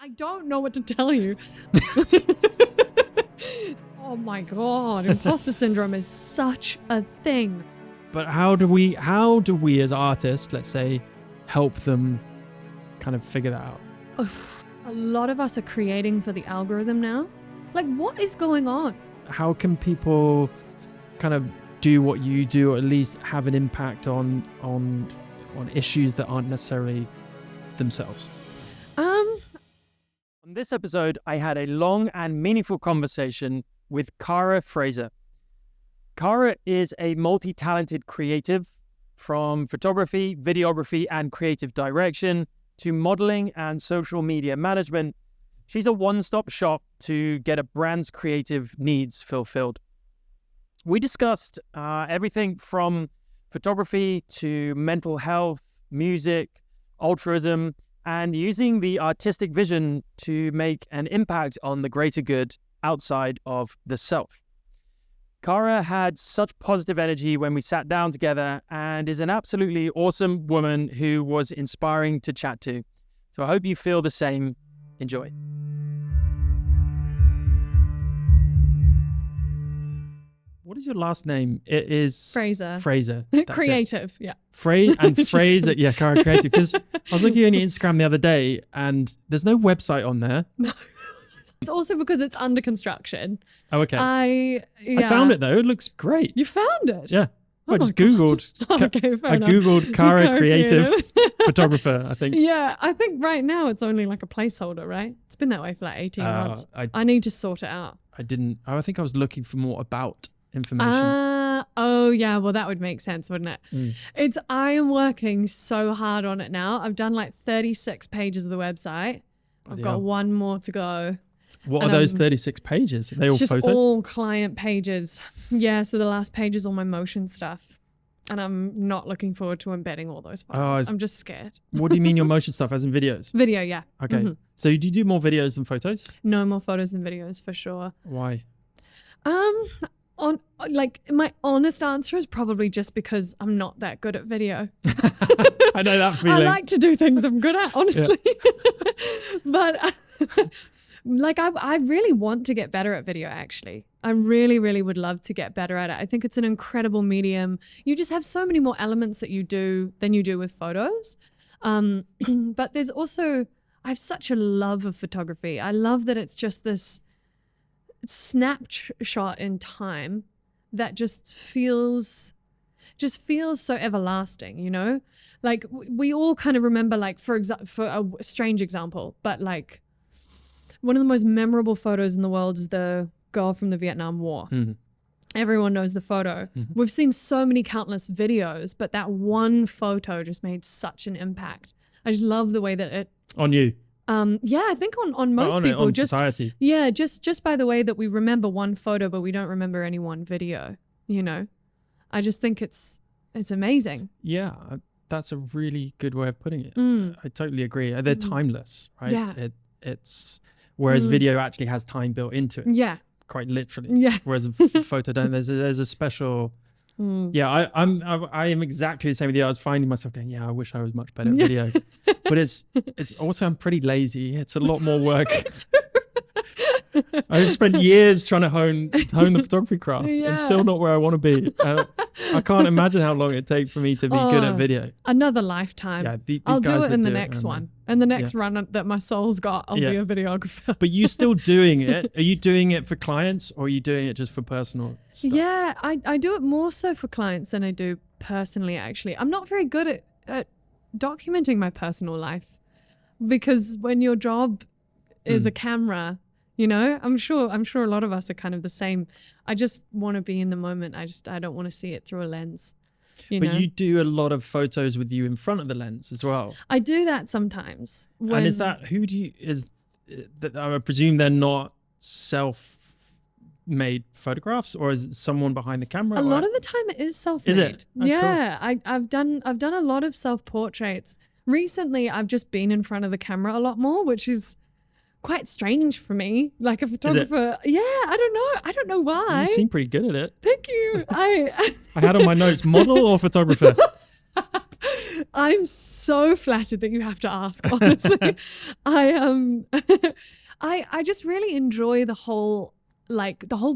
I don't know what to tell you. Oh my God, imposter syndrome is such a thing. But how do we as artists, let's say, help them kind of figure that out? A lot of us are creating for the algorithm now. Like, what is going on? How can people kind of do what you do, or at least have an impact on issues that aren't necessarily themselves? On this episode, I had a long and meaningful conversation with Caragh Fraser. Caragh is a multi-talented creative, from photography, videography, and creative direction to modeling and social media management. She's a one-stop shop to get a brand's creative needs fulfilled. We discussed everything from photography to mental health, music, altruism, and using the artistic vision to make an impact on the greater good outside of the self. Caragh had such positive energy when we sat down together and is an absolutely awesome woman who was inspiring to chat to. So I hope you feel the same. Enjoy. What is your last name? It is Fraser. Fraser. Creative, yeah. Fraser, yeah, Caragh Creative. Because I was looking on your Instagram the other day and there's no website on there. No. It's also because it's under construction. Oh, okay. I found it though. It looks great. You found it? Yeah. Oh I just Googled. Okay, fair enough. Googled Caragh Creative photographer, I think. Yeah, I think right now it's only like a placeholder, right? It's been that way for like 18 months. I need to sort it out. I think I was looking for more about information. Oh yeah, well that would make sense, wouldn't it? I am working so hard on it now. I've done like 36 pages of the website. I've got one more to go. What are those 36 pages? Are they all just photos? All client pages. Yeah, so the last page is all my motion stuff. And I'm not looking forward to embedding all those files. I'm just scared. What do you mean your motion stuff, as in videos? Video, yeah. Okay. Mm-hmm. So do you do more videos than photos? No, more photos than videos for sure. Why? My honest answer is probably just because I'm not that good at video. I know that feeling. I like to do things I'm good at, honestly. Yeah. But I really want to get better at video, actually. I really, really would love to get better at it. I think it's an incredible medium. You just have so many more elements that you do than you do with photos. But there's also, I have such a love of photography. I love that it's just this snapshot in time that just feels so everlasting, you know? Like we all kind of remember, like for a strange example, but like one of the most memorable photos in the world is the girl from the Vietnam War. Mm-hmm. Everyone knows the photo. Mm-hmm. We've seen so many countless videos, but that one photo just made such an impact. I just love the way that it... On you? Yeah, I think on most people. On society. Yeah, just by the way that we remember one photo, but we don't remember any one video, you know? I just think it's amazing. Yeah, that's a really good way of putting it. I totally agree. They're timeless, right? Yeah. It's whereas video actually has time built into it. Yeah. Quite literally. Yeah. Whereas a photo don't. There's a special. Yeah, I am exactly the same with you. I was finding myself going, yeah, I wish I was much better at video. But it's also, I'm pretty lazy. It's a lot more work. I've spent years trying to hone the photography craft and still not where I want to be. I can't imagine how long it'd take for me to be good at video. Another lifetime. Yeah, these I'll guys do it in the next one. And the next run that my soul's got, I'll be a videographer. But you still doing it? Are you doing it for clients or are you doing it just for personal stuff? Yeah, I do it more so for clients than I do personally, actually. I'm not very good at documenting my personal life because when your job is a camera, you know, I'm sure a lot of us are kind of the same. I just want to be in the moment. I don't want to see it through a lens. But you do a lot of photos with you in front of the lens as well. I do that sometimes. And is that, I presume they're not self-made photographs, or is it someone behind the camera? A lot of the time it is self-made. Is it? Oh, yeah, cool. I've done a lot of self-portraits. Recently, I've just been in front of the camera a lot more, which is quite strange for me, like a photographer. Yeah, I don't know why. You seem pretty good at it. Thank you. I had on my notes, model or photographer. I'm so flattered that you have to ask, honestly. I just really enjoy the whole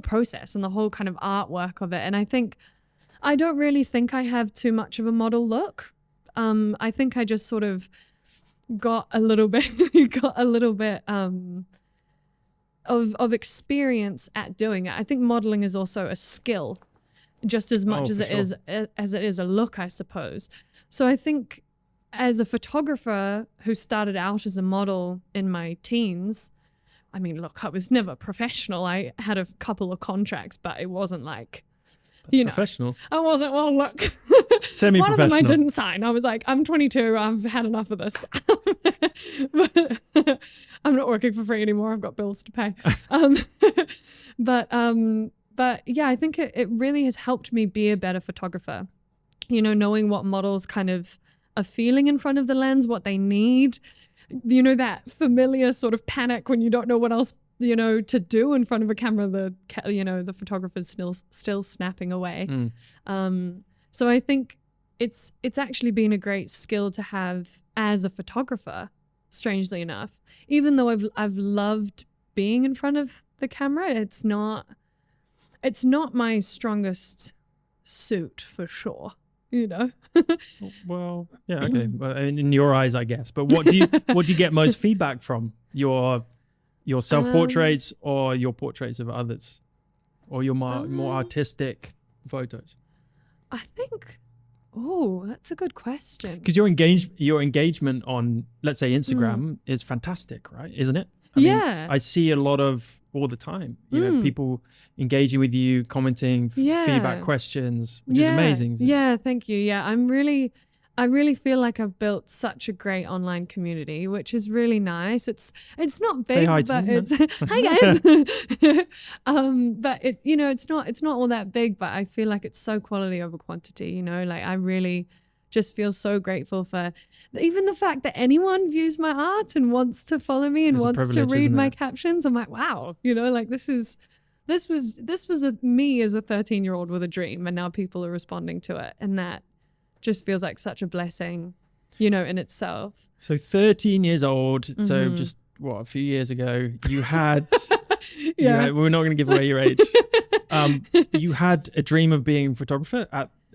process and the whole kind of artwork of it. And I don't really think I have too much of a model look. I think I just sort of got a little bit of experience at doing it. I think modeling is also a skill just as much as it is a look, I suppose. So I think as a photographer who started out as a model in my teens, I mean, look, I was never professional. I had a couple of contracts, but it wasn't like, professional. I wasn't, well, look, Semi-professional. One of them I didn't sign. I was like, I'm 22. I've had enough of this. But I'm not working for free anymore. I've got bills to pay. But yeah, I think it really has helped me be a better photographer. Knowing what models kind of are feeling in front of the lens, what they need, that familiar sort of panic when you don't know what else, to do in front of a camera, the photographer's still snapping away. So I think it's actually been a great skill to have as a photographer, strangely enough. Even though I've loved being in front of the camera, it's not my strongest suit for sure. Well, yeah, okay. Well, in your eyes, I guess. But what do you get most feedback from? Your self-portraits or your portraits of others, or your more artistic photos? I think. Oh, that's a good question. Because your engagement on, let's say, Instagram is fantastic, right? Isn't it? I mean, I see a lot of all the time. People engaging with you, commenting, feedback, questions, which is amazing. Yeah, thank you. Yeah, I really feel like I've built such a great online community, which is really nice. It's not big, but it's hi guys. But it's not all that big, but I feel like it's so quality over quantity. Like I really just feel so grateful for even the fact that anyone views my art and wants to follow me and wants to read my captions. I'm like, wow, like this was me as a 13-year-old with a dream, and now people are responding to it, and that just feels like such a blessing, in itself. So 13 years old. So just a few years ago, you had, we're not going to give away your age. You had a dream of being a photographer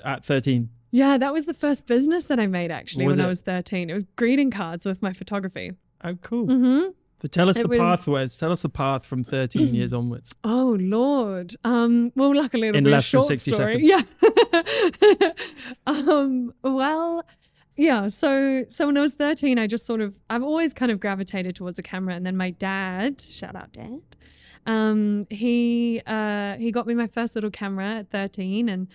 at 13. Yeah, that was the first business that I made actually when I was 13. It was greeting cards with my photography. Oh, cool. Mm-hmm. So tell us Tell us the path from 13 years onwards. Oh, Lord. Well, luckily it'll in be less a short than 60 story. seconds. Yeah. Well, yeah. So when I was 13, I've always kind of gravitated towards a camera. And then my dad, shout out Dad, he got me my first little camera at 13, and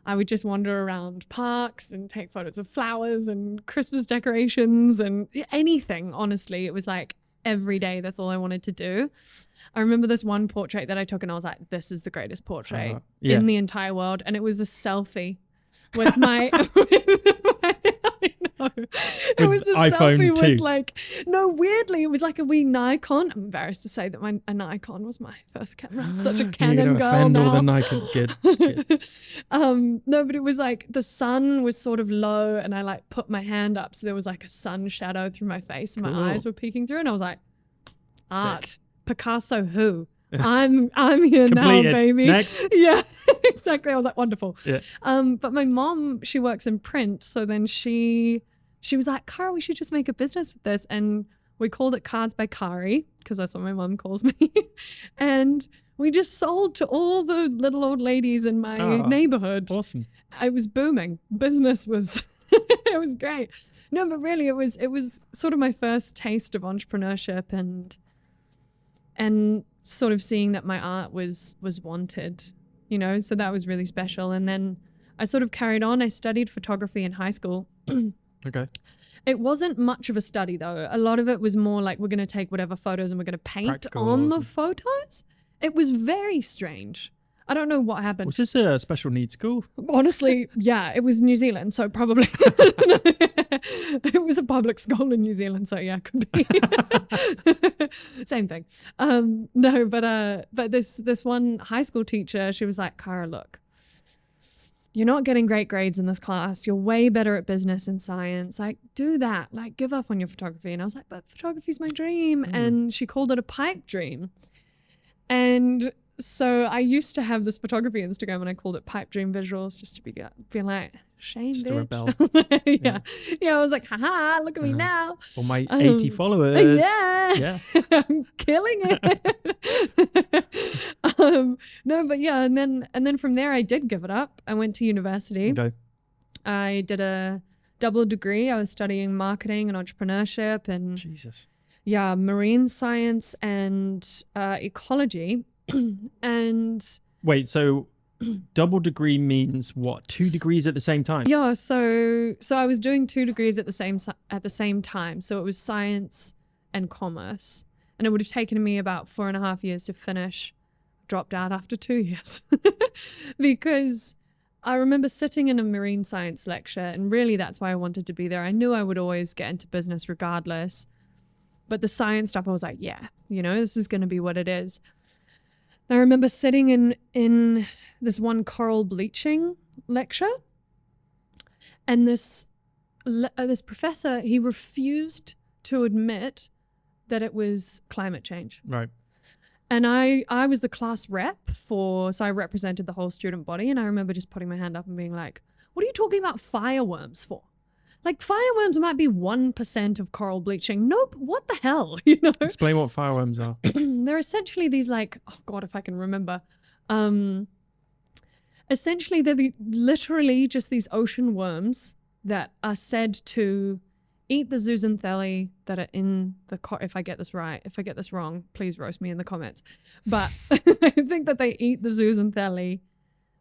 I would just wander around parks and take photos of flowers and Christmas decorations and anything. Honestly, it was like every day. That's all I wanted to do. I remember this one portrait that I took and I was like, this is the greatest portrait in the entire world. And it was a selfie with my, it was a iPhone selfie 2. with weirdly, it was like a wee Nikon. I'm embarrassed to say that a Nikon was my first camera. I'm such a Canon girl offend now. All the Nikon. Good. No, but it was like the sun was sort of low and I put my hand up. So there was like a sun shadow through my face and my eyes were peeking through. And I was like, art. Sick. Picasso who? I'm here Completed. Now, baby. Next. Yeah, exactly. I was like, wonderful. Yeah. But my mom, she works in print. So then she was like, Caragh, we should just make a business with this. And we called it Cards by Caragh, because that's what my mom calls me. And we just sold to all the little old ladies in my neighborhood. Awesome. It was booming. Business was, it was great. No, but really it was sort of my first taste of entrepreneurship and sort of seeing that my art was wanted, so that was really special. And then I sort of carried on. I studied photography in high school. Okay. It wasn't much of a study though. A lot of it was more like we're going to take whatever photos and we're going to paint on the photos. It was very strange. I don't know what happened. Was this a special needs school? Honestly, yeah, it was New Zealand, so probably. It was a public school in New Zealand, so yeah, it could be. Same thing. No, but this one high school teacher, she was like, Caragh, look, you're not getting great grades in this class. You're way better at business and science. Like, do that. Like, give up on your photography. And I was like, but photography's my dream. And she called it a pipe dream. And so I used to have this photography Instagram and I called it Pipe Dream Visuals, just to be like, shame, Just bitch. a rebel. Yeah. I was like, haha, look at me now. Or my 80 followers. Yeah. I'm killing it. No, but yeah, and then from there I did give it up. I went to university. Okay. I did a double degree. I was studying marketing and entrepreneurship and Jesus. yeah, marine science and ecology. And wait, so double degree means what? 2 degrees at the same time? yeah, so I was doing 2 degrees at the same time. So it was science and commerce, and it would have taken me about 4.5 years to finish. Dropped out after 2 years because I remember sitting in a marine science lecture, and really that's why I wanted to be there. I knew I would always get into business regardless, but the science stuff, I was like, yeah, this is going to be what it is. I remember sitting in this one coral bleaching lecture, and this professor, he refused to admit that it was climate change. Right. And I was the class rep so I represented the whole student body, and I remember just putting my hand up and being like, what are you talking about fireworms for? Like, fireworms might be 1% of coral bleaching. Nope, what the hell, Explain what fireworms are. They're essentially these like, oh God, if I can remember. Essentially, they're literally just these ocean worms that are said to eat the zooxanthellae that are in the if I get this right. If I get this wrong, please roast me in the comments. But I think that they eat the zooxanthellae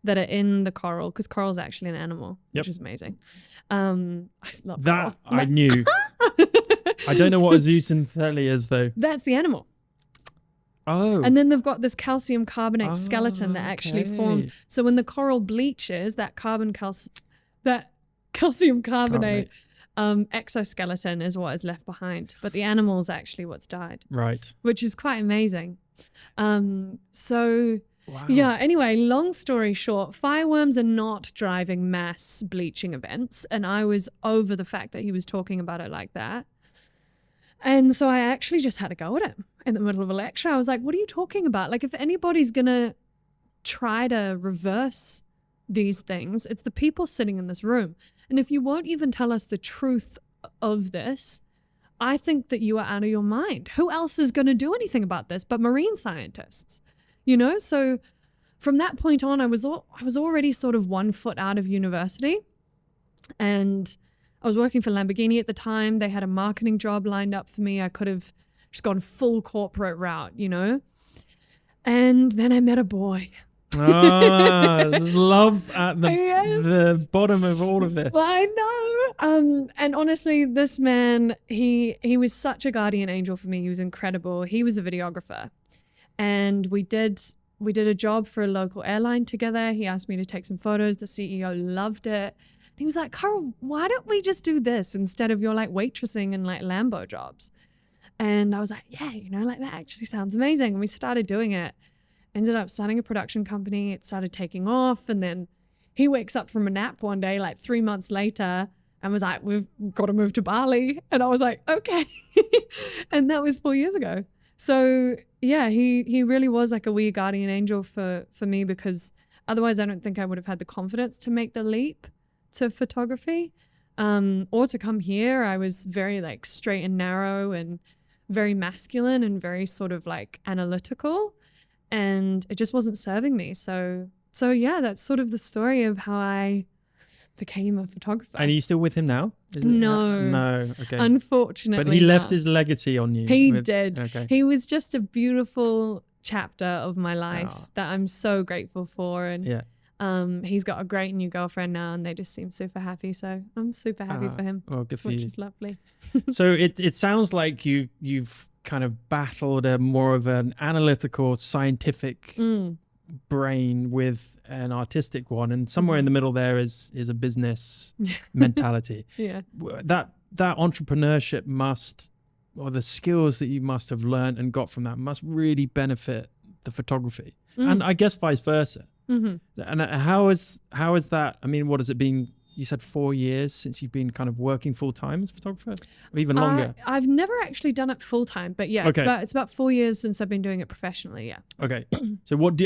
that are in the coral, because coral's actually an animal, which is amazing. I love that. Coral. I knew. I don't know what a zooxanthellae is though. That's the animal. Oh. And then they've got this calcium carbonate skeleton that actually forms. So when the coral bleaches, that calcium carbonate exoskeleton is what is left behind, but the animal is actually what's died. Right. Which is quite amazing. So wow. Yeah, anyway, long story short, fireworms are not driving mass bleaching events, and I was over the fact that he was talking about it like that. And so I actually just had to go at him in the middle of a lecture. I was like, what are you talking about? Like, if anybody's gonna try to reverse these things, it's the people sitting in this room. And if you won't even tell us the truth of this, I think that you are out of your mind. Who else is going to do anything about this but marine scientists? So from that point on, I was already sort of 1 foot out of university, and I was working for Lamborghini at the time. They had a marketing job lined up for me. I could have just gone full corporate route, And then I met a boy. There's love at the bottom of all of this. I know. And honestly, this man, he was such a guardian angel for me. He was incredible. He was a videographer, and we did a job for a local airline together. He asked me to take some photos. The CEO loved it. He was like, Caragh, why don't we just do this instead of your like waitressing and like Lambo jobs? And I was like, yeah, like that actually sounds amazing. And we started doing it. Ended up starting a production company. It started taking off. And then he wakes up from a nap one day, like 3 months later, and was like, we've got to move to Bali. And I was like, okay. And that was 4 years ago. So yeah, he really was like a wee guardian angel for me, because otherwise I don't think I would have had the confidence to make the leap to photography, or to come here. I was very like straight and narrow and very masculine and very sort of like analytical, and it just wasn't serving me. So yeah, that's sort of the story of how I became a photographer. And are you still with him now? No. Okay. Unfortunately. But he left his legacy on you. He did. Okay. He was just a beautiful chapter of my life that I'm so grateful for. And yeah. He's got a great new girlfriend now, and they just seem super happy. So I'm super happy for him. Well, good for which you. is lovely. So it sounds like you've kind of battled a more of an analytical, scientific brain with an artistic one, and somewhere in the middle there is a business mentality. Yeah. That entrepreneurship or the skills that you must have learned and got from that must really benefit the photography, and I guess vice versa. And how is that? I mean, what has it been? You said 4 years since you've been kind of working full time as a photographer, or even longer? I've never actually done it full time, but yeah, it's about 4 years since I've been doing it professionally. Yeah. Okay. So what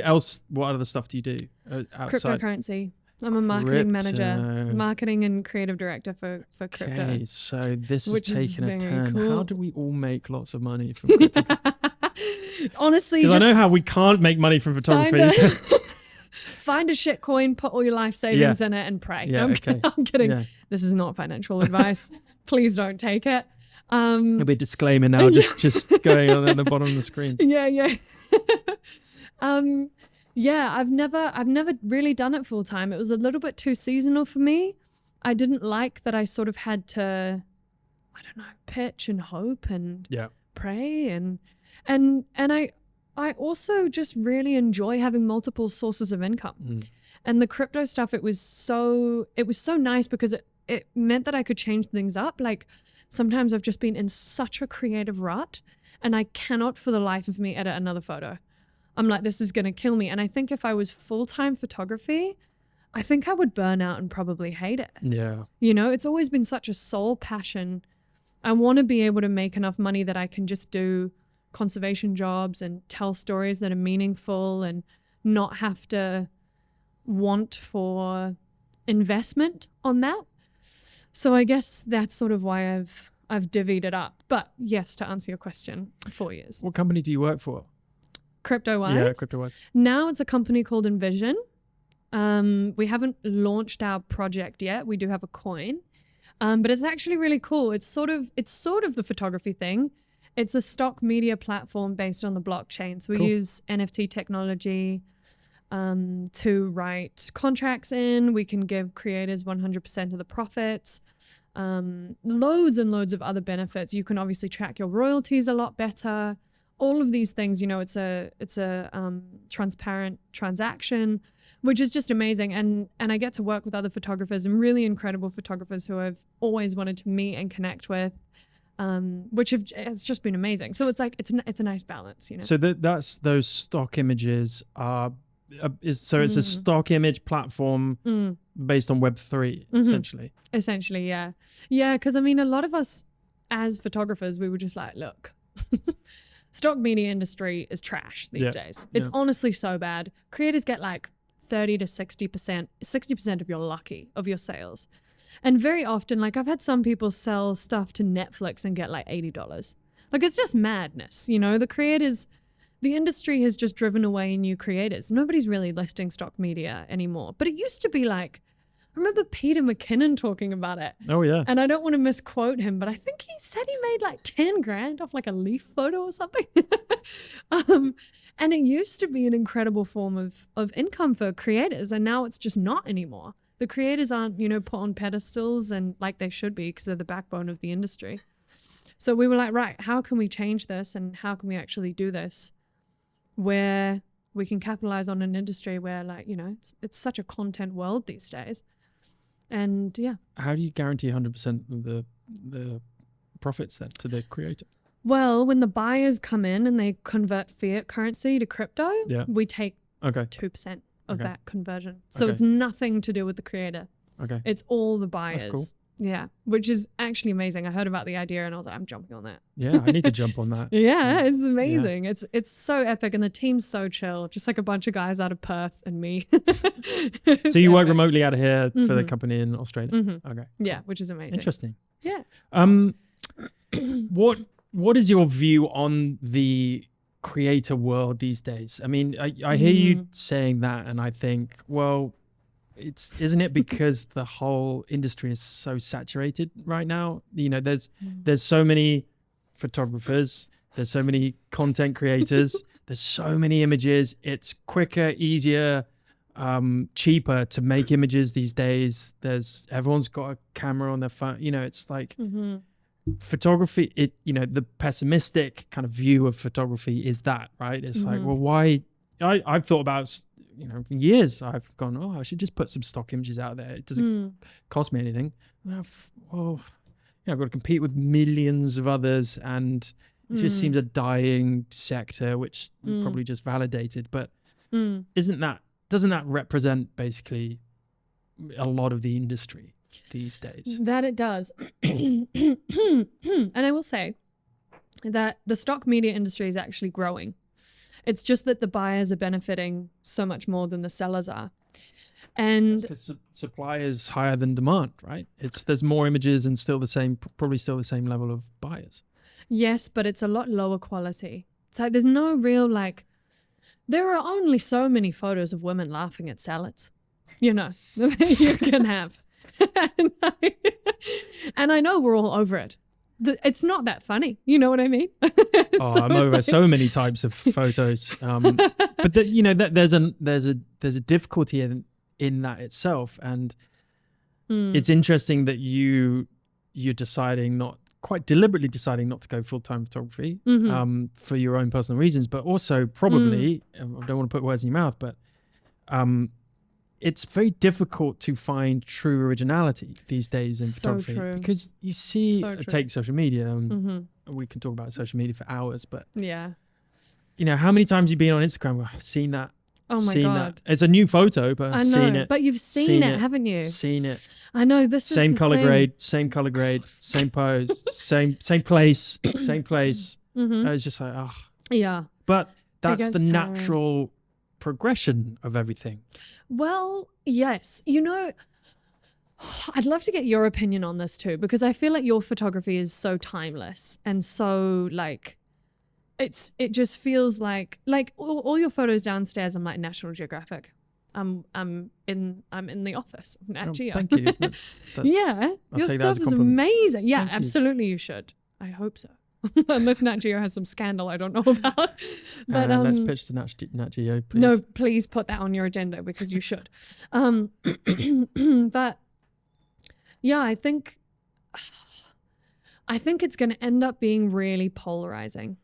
other stuff do you do outside? Cryptocurrency. I'm a marketing manager, marketing and creative director for crypto. Okay, so this is taking a turn. Cool. How do we all make lots of money from crypto? Honestly, because I know how we can't make money from photography. Find a shit coin, put all your life savings in it, and pray. Yeah, I'm kidding. Yeah. This is not financial advice. Please don't take it. There'll be a disclaimer now, just going on at the bottom of the screen. Yeah. Yeah, I've never really done it full time. It was a little bit too seasonal for me. I didn't like that I sort of had to, I don't know, pitch and hope and pray and I also just really enjoy having multiple sources of income. And the crypto stuff, it was so nice because it meant that I could change things up. Like sometimes I've just been in such a creative rut and I cannot for the life of me edit another photo. I'm like, this is going to kill me. And I think if I was full-time photography, I think I would burn out and probably hate it. Yeah. You know, it's always been such a soul passion. I want to be able to make enough money that I can just do conservation jobs and tell stories that are meaningful and not have to want for investment on that. So I guess that's sort of why I've divvied it up. But yes, to answer your question, 4 years. What company do you work for? Crypto-wise? Yeah, crypto-wise. Now it's a company called Envision. We haven't launched our project yet. We do have a coin. But it's actually really cool. It's sort of the photography thing. It's a stock media platform based on the blockchain. So we use NFT technology to write contracts in. We can give creators 100% of the profits. Loads and loads of other benefits. You can obviously track your royalties a lot better. All of these things, you know, it's a transparent transaction, which is just amazing. And I get to work with other photographers and really incredible photographers who I've always wanted to meet and connect with. It's just been amazing. So it's like it's a nice balance, you know. So that's those stock images are it's a stock image platform based on Web3 essentially. Essentially, yeah, because I mean, a lot of us as photographers, we were just like, look, stock media industry is trash these days. It's honestly so bad. Creators get like 30 to 60% if you're lucky of your sales. And very often, like I've had some people sell stuff to Netflix and get like $80. Like it's just madness, you know. The industry has just driven away new creators. Nobody's really listing stock media anymore. But it used to be like, I remember Peter McKinnon talking about it. Oh yeah. And I don't want to misquote him, but I think he said he made like 10 grand off like a leaf photo or something. And it used to be an incredible form of income for creators. And now it's just not anymore. The creators aren't, you know, put on pedestals and like they should be because they're the backbone of the industry. So we were like, right, how can we change this and how can we actually do this where we can capitalize on an industry where, like, you know, it's such a content world these days. And yeah. How do you guarantee 100% of the profits then to the creator? Well, when the buyers come in and they convert fiat currency to crypto, we take 2% of that conversion. So it's nothing to do with the creator. Okay. It's all the buyers. That's cool. Yeah, which is actually amazing. I heard about the idea and I was like, I'm jumping on that. Yeah, I need to jump on that. Yeah, it's amazing. Yeah. It's so epic and the team's so chill. Just like a bunch of guys out of Perth and me. So you work remotely out of here for the company in Australia? Okay. Yeah, which is amazing. Interesting. Yeah. What is your view on the creator world these days? I mean, I hear you saying that and I think, well, isn't it because the whole industry is so saturated right now? You know, there's so many photographers, there's so many content creators, there's so many images. It's quicker, easier, cheaper to make images these days. Everyone's got a camera on their phone. You know, it's like photography. The pessimistic kind of view of photography is that, right? It's like, well, why? I've thought about, for years I've gone, I should just put some stock images out there. It doesn't cost me anything. I've got to compete with millions of others, and it just seems a dying sector, which probably just validated. But isn't that doesn't that represent basically a lot of the industry these days? That it does. And I will say that the stock media industry is actually growing. It's just that the buyers are benefiting so much more than the sellers are. And because supply is higher than demand, right? There's more images and probably still the same level of buyers. yes, but it's a lot lower quality. It's like there's no real there are only so many photos of women laughing at salads, you can have. And I know we're all over it. It's not that funny. You know what I mean? I'm over so many types of photos. But there's a difficulty in that itself. And it's interesting that you're quite deliberately deciding not to go full-time photography for your own personal reasons, but also probably, I don't want to put words in your mouth, but it's very difficult to find true originality these days in photography because you see, take social media, and we can talk about social media for hours, but yeah, how many times you've been on Instagram? I've seen that. Oh my God. It's a new photo, but I've seen it. But you've seen it, haven't you? Seen it. I know this is same color grade, same pose, same place, same place. It's just like, yeah. But that's the natural progression of everything. Well, yes. I'd love to get your opinion on this too, because I feel like your photography is so timeless and so it just feels like all your photos downstairs. I'm like National Geographic. I'm in the office of Nat Geo. Thank you. That's yeah, your stuff is amazing. Yeah, absolutely, you should. I hope so. Unless Nat Geo has some scandal I don't know about. But let's pitch to Nat Geo, please. No, please put that on your agenda because you should. But yeah, I think it's going to end up being really polarizing,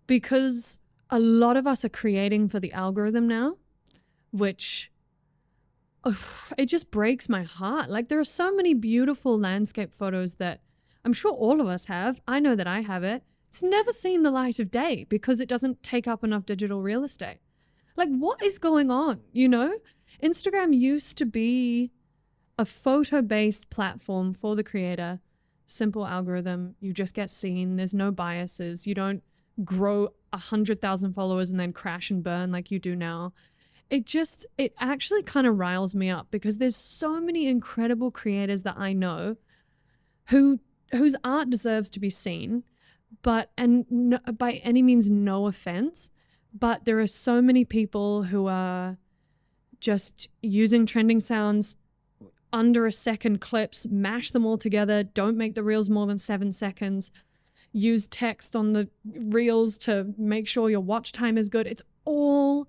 because a lot of us are creating for the algorithm now, which it just breaks my heart. Like, there are so many beautiful landscape photos that I'm sure all of us have. I know that I have it. It's never seen the light of day because it doesn't take up enough digital real estate. Like, what is going on? Instagram used to be a photo-based platform for the creator. Simple algorithm. You just get seen. There's no biases. You don't grow 100,000 followers and then crash and burn like you do now. It actually kind of riles me up because there's so many incredible creators that I know whose art deserves to be seen, by any means, no offense, but there are so many people who are just using trending sounds, under a second clips, mash them all together, don't make the reels more than 7 seconds, use text on the reels to make sure your watch time is good. It's all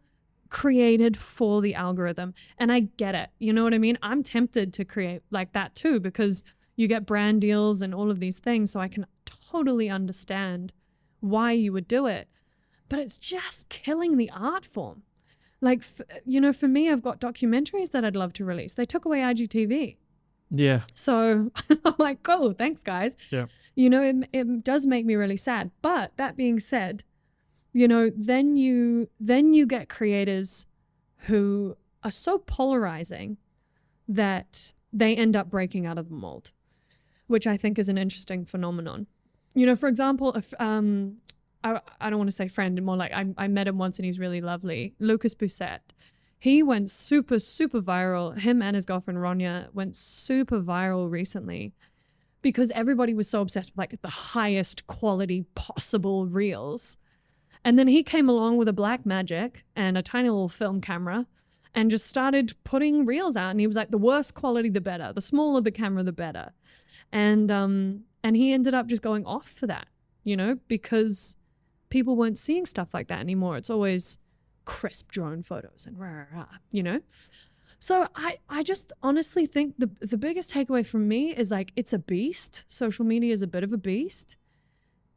created for the algorithm. And I get it. You know what I mean? I'm tempted to create like that too, because you get brand deals and all of these things. So I can totally understand why you would do it. But it's just killing the art form. Like, for me, I've got documentaries that I'd love to release. They took away IGTV. Yeah. So I'm like, cool, thanks, guys. Yeah. It does make me really sad. But that being said, then you get creators who are so polarizing that they end up breaking out of the mold, which I think is an interesting phenomenon. For example, if I don't want to say friend, more like I met him once and he's really lovely. Lucas Bousset. He went super, super viral. Him and his girlfriend Ronya went super viral recently because everybody was so obsessed with like the highest quality possible reels. And then he came along with a Blackmagic and a tiny little film camera and just started putting reels out. And he was like, the worse quality, the better. The smaller the camera, the better. And he ended up just going off for that, because people weren't seeing stuff like that anymore. It's always crisp drone photos and rah, rah, rah, So I just honestly think the biggest takeaway from me is like, it's a beast. Social media is a bit of a beast.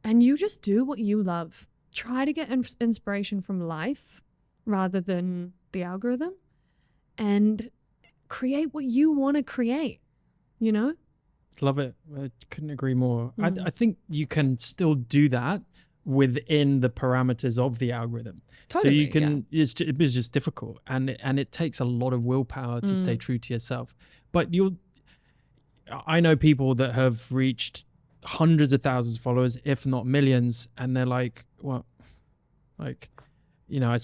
And you just do what you love. Try to get inspiration from life rather than the algorithm and create what you want to create, Love it. I couldn't agree more. I think you can still do that within the parameters of the algorithm. Totally, so you can, it's just difficult, and it takes a lot of willpower to stay true to yourself. But I know people that have reached hundreds of thousands of followers, if not millions, and they're like, well, like, you know,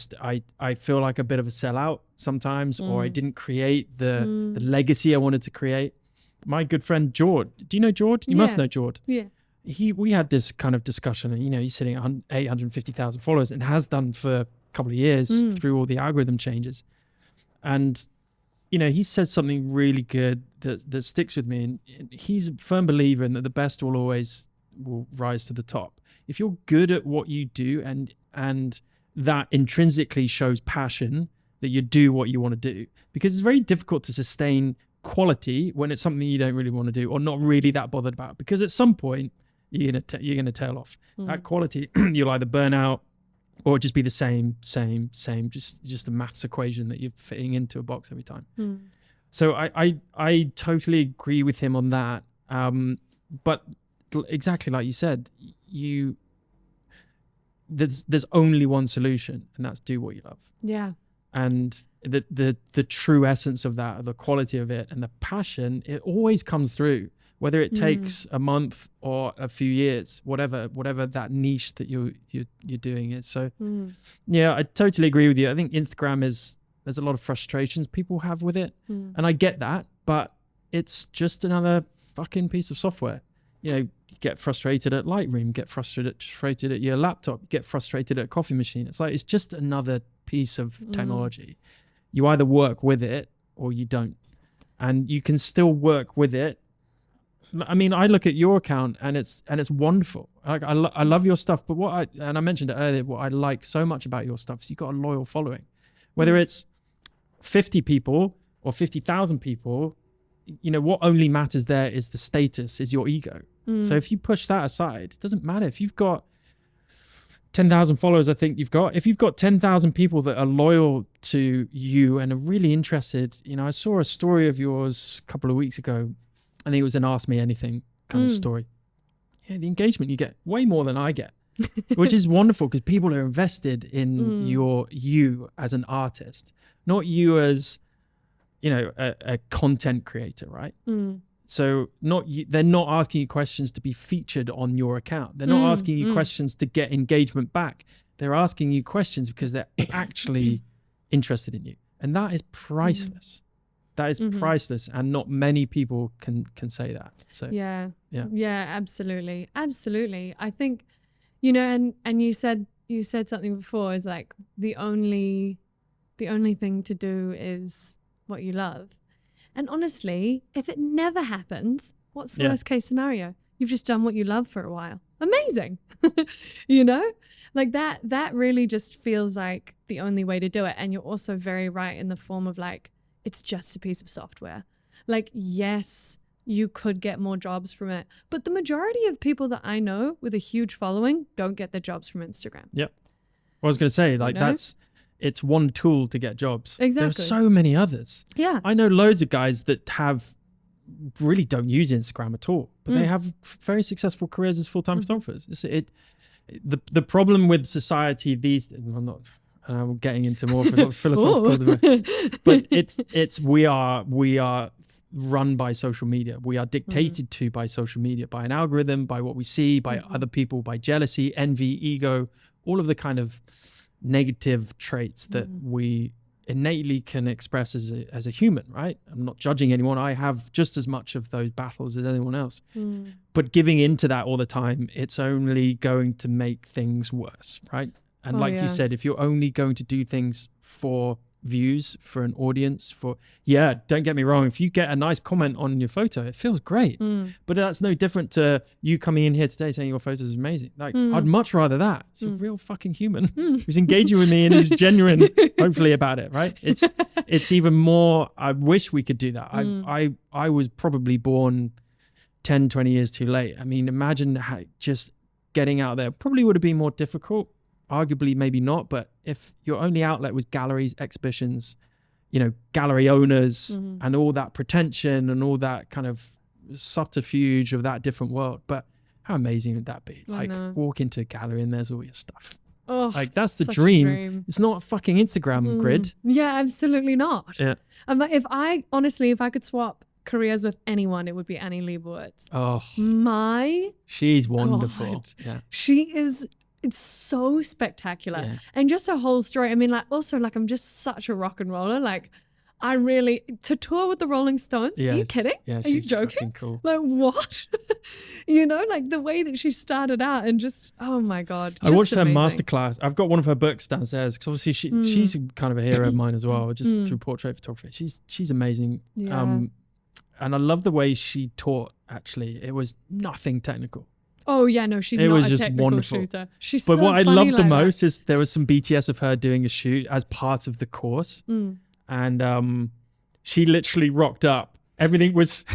I feel like a bit of a sellout sometimes, or I didn't create the legacy I wanted to create. My good friend Jord, do you know Jord? You must know Jord. Yeah. We had this kind of discussion, and you know, he's sitting at 850,000 followers and has done for a couple of years through all the algorithm changes. And you know, he said something really good that sticks with me, and he's a firm believer in that the best will rise to the top. If you're good at what you do, and that intrinsically shows passion, that you do what you want to do, because it's very difficult to sustain quality when it's something you don't really want to do or not really that bothered about, because at some point you're gonna tail off. That quality, you'll either burn out or just be the same, just a maths equation that you're fitting into a box every time. So I totally agree with him on that. But exactly like you said, there's only one solution, and that's do what you love. Yeah. And the true essence of that, the quality of it and the passion, it always comes through, whether it takes a month or a few years, whatever that niche that you're doing is. So yeah, I totally agree with you. I think Instagram there's a lot of frustrations people have with it, and I get that, but it's just another fucking piece of software. You know, you get frustrated at Lightroom, get frustrated at your laptop, get frustrated at a coffee machine. It's just another piece of technology. You either work with it or you don't, and you can still work with it. I mean, I look at your account and it's wonderful. Like I love your stuff, but I mentioned it earlier, what I like so much about your stuff is you've got a loyal following. Whether it's 50 people or 50,000 people, you know, what only matters there is the status, is your ego. So if you push that aside, it doesn't matter. If you've got 10,000 followers, if you've got 10,000 people that are loyal to you and are really interested, you know, I saw a story of yours a couple of weeks ago. I think it was an Ask Me Anything kind of story. Yeah, the engagement you get, way more than I get, which is wonderful, because people are invested in you as an artist, not you as, you know, a content creator, right? So they're not asking you questions to be featured on your account. They're not asking you questions to get engagement back. They're asking you questions because they're actually interested in you. And that is priceless. That is priceless, and not many people can say that. So yeah, absolutely. I think, you know, and you said something before, is like the only thing to do is what you love. And honestly, if it never happens, what's the worst case scenario? You've just done what you love for a while. Amazing. You know, like that really just feels like the only way to do it. And you're also very right in the form of like, it's just a piece of software. Like, yes, you could get more jobs from it, but the majority of people that I know with a huge following don't get their jobs from Instagram. Yep. I was going to say, like, it's one tool to get jobs. Exactly. There are so many others. Yeah. I know loads of guys that really don't use Instagram at all, but they have very successful careers as full-time photographers. The problem with society I'm getting into more philosophical, but we are run by social media. We are dictated to by social media, by an algorithm, by what we see, by other people, by jealousy, envy, ego, all of the kind of negative traits that we innately can express as a human, right? I'm not judging anyone. I have just as much of those battles as anyone else. But giving into that all the time, it's only going to make things worse, right? And you said, if you're only going to do things for views, for an audience, don't get me wrong, if you get a nice comment on your photo, it feels great. But that's no different to you coming in here today saying your photos are amazing. Like, I'd much rather that. It's a real fucking human who's engaging with me and who's genuine, hopefully, about it, right? It's even more, I wish we could do that. I was probably born 10, 20 years too late. I mean, imagine how just getting out there probably would have been more difficult. Arguably, maybe not, but if your only outlet was galleries, exhibitions, you know, gallery owners and all that pretension and all that kind of subterfuge of that different world. But How amazing would that be? I Like know. walk into a gallery and there's all your stuff. Oh, Like that's the such a dream. It's not a fucking Instagram grid. Yeah, absolutely not. Yeah. And like, if I could swap careers with anyone, it would be Annie Leibovitz. Oh, My she's wonderful. God. Yeah. It's so spectacular. Yeah. And just her whole story. I mean, like, also, like, I'm just such a rock and roller. Like, I really, to tour with the Rolling Stones, Yeah, are you kidding? Yeah, Are you she's joking? fucking cool. Like, what? You know, like the way that she started out and just, oh my God. I watched her amazing. masterclass. I've got one of her books downstairs because obviously she's kind of a hero of mine as well, just through portrait photography. She's amazing. Yeah. And I love the way she taught, actually. It was nothing technical. Oh, yeah, no, she's It not was a just technical wonderful. shooter. She's But so what I funny loved the like most is there was some BTS of her doing a shoot as part of the course. And she literally rocked up. Everything was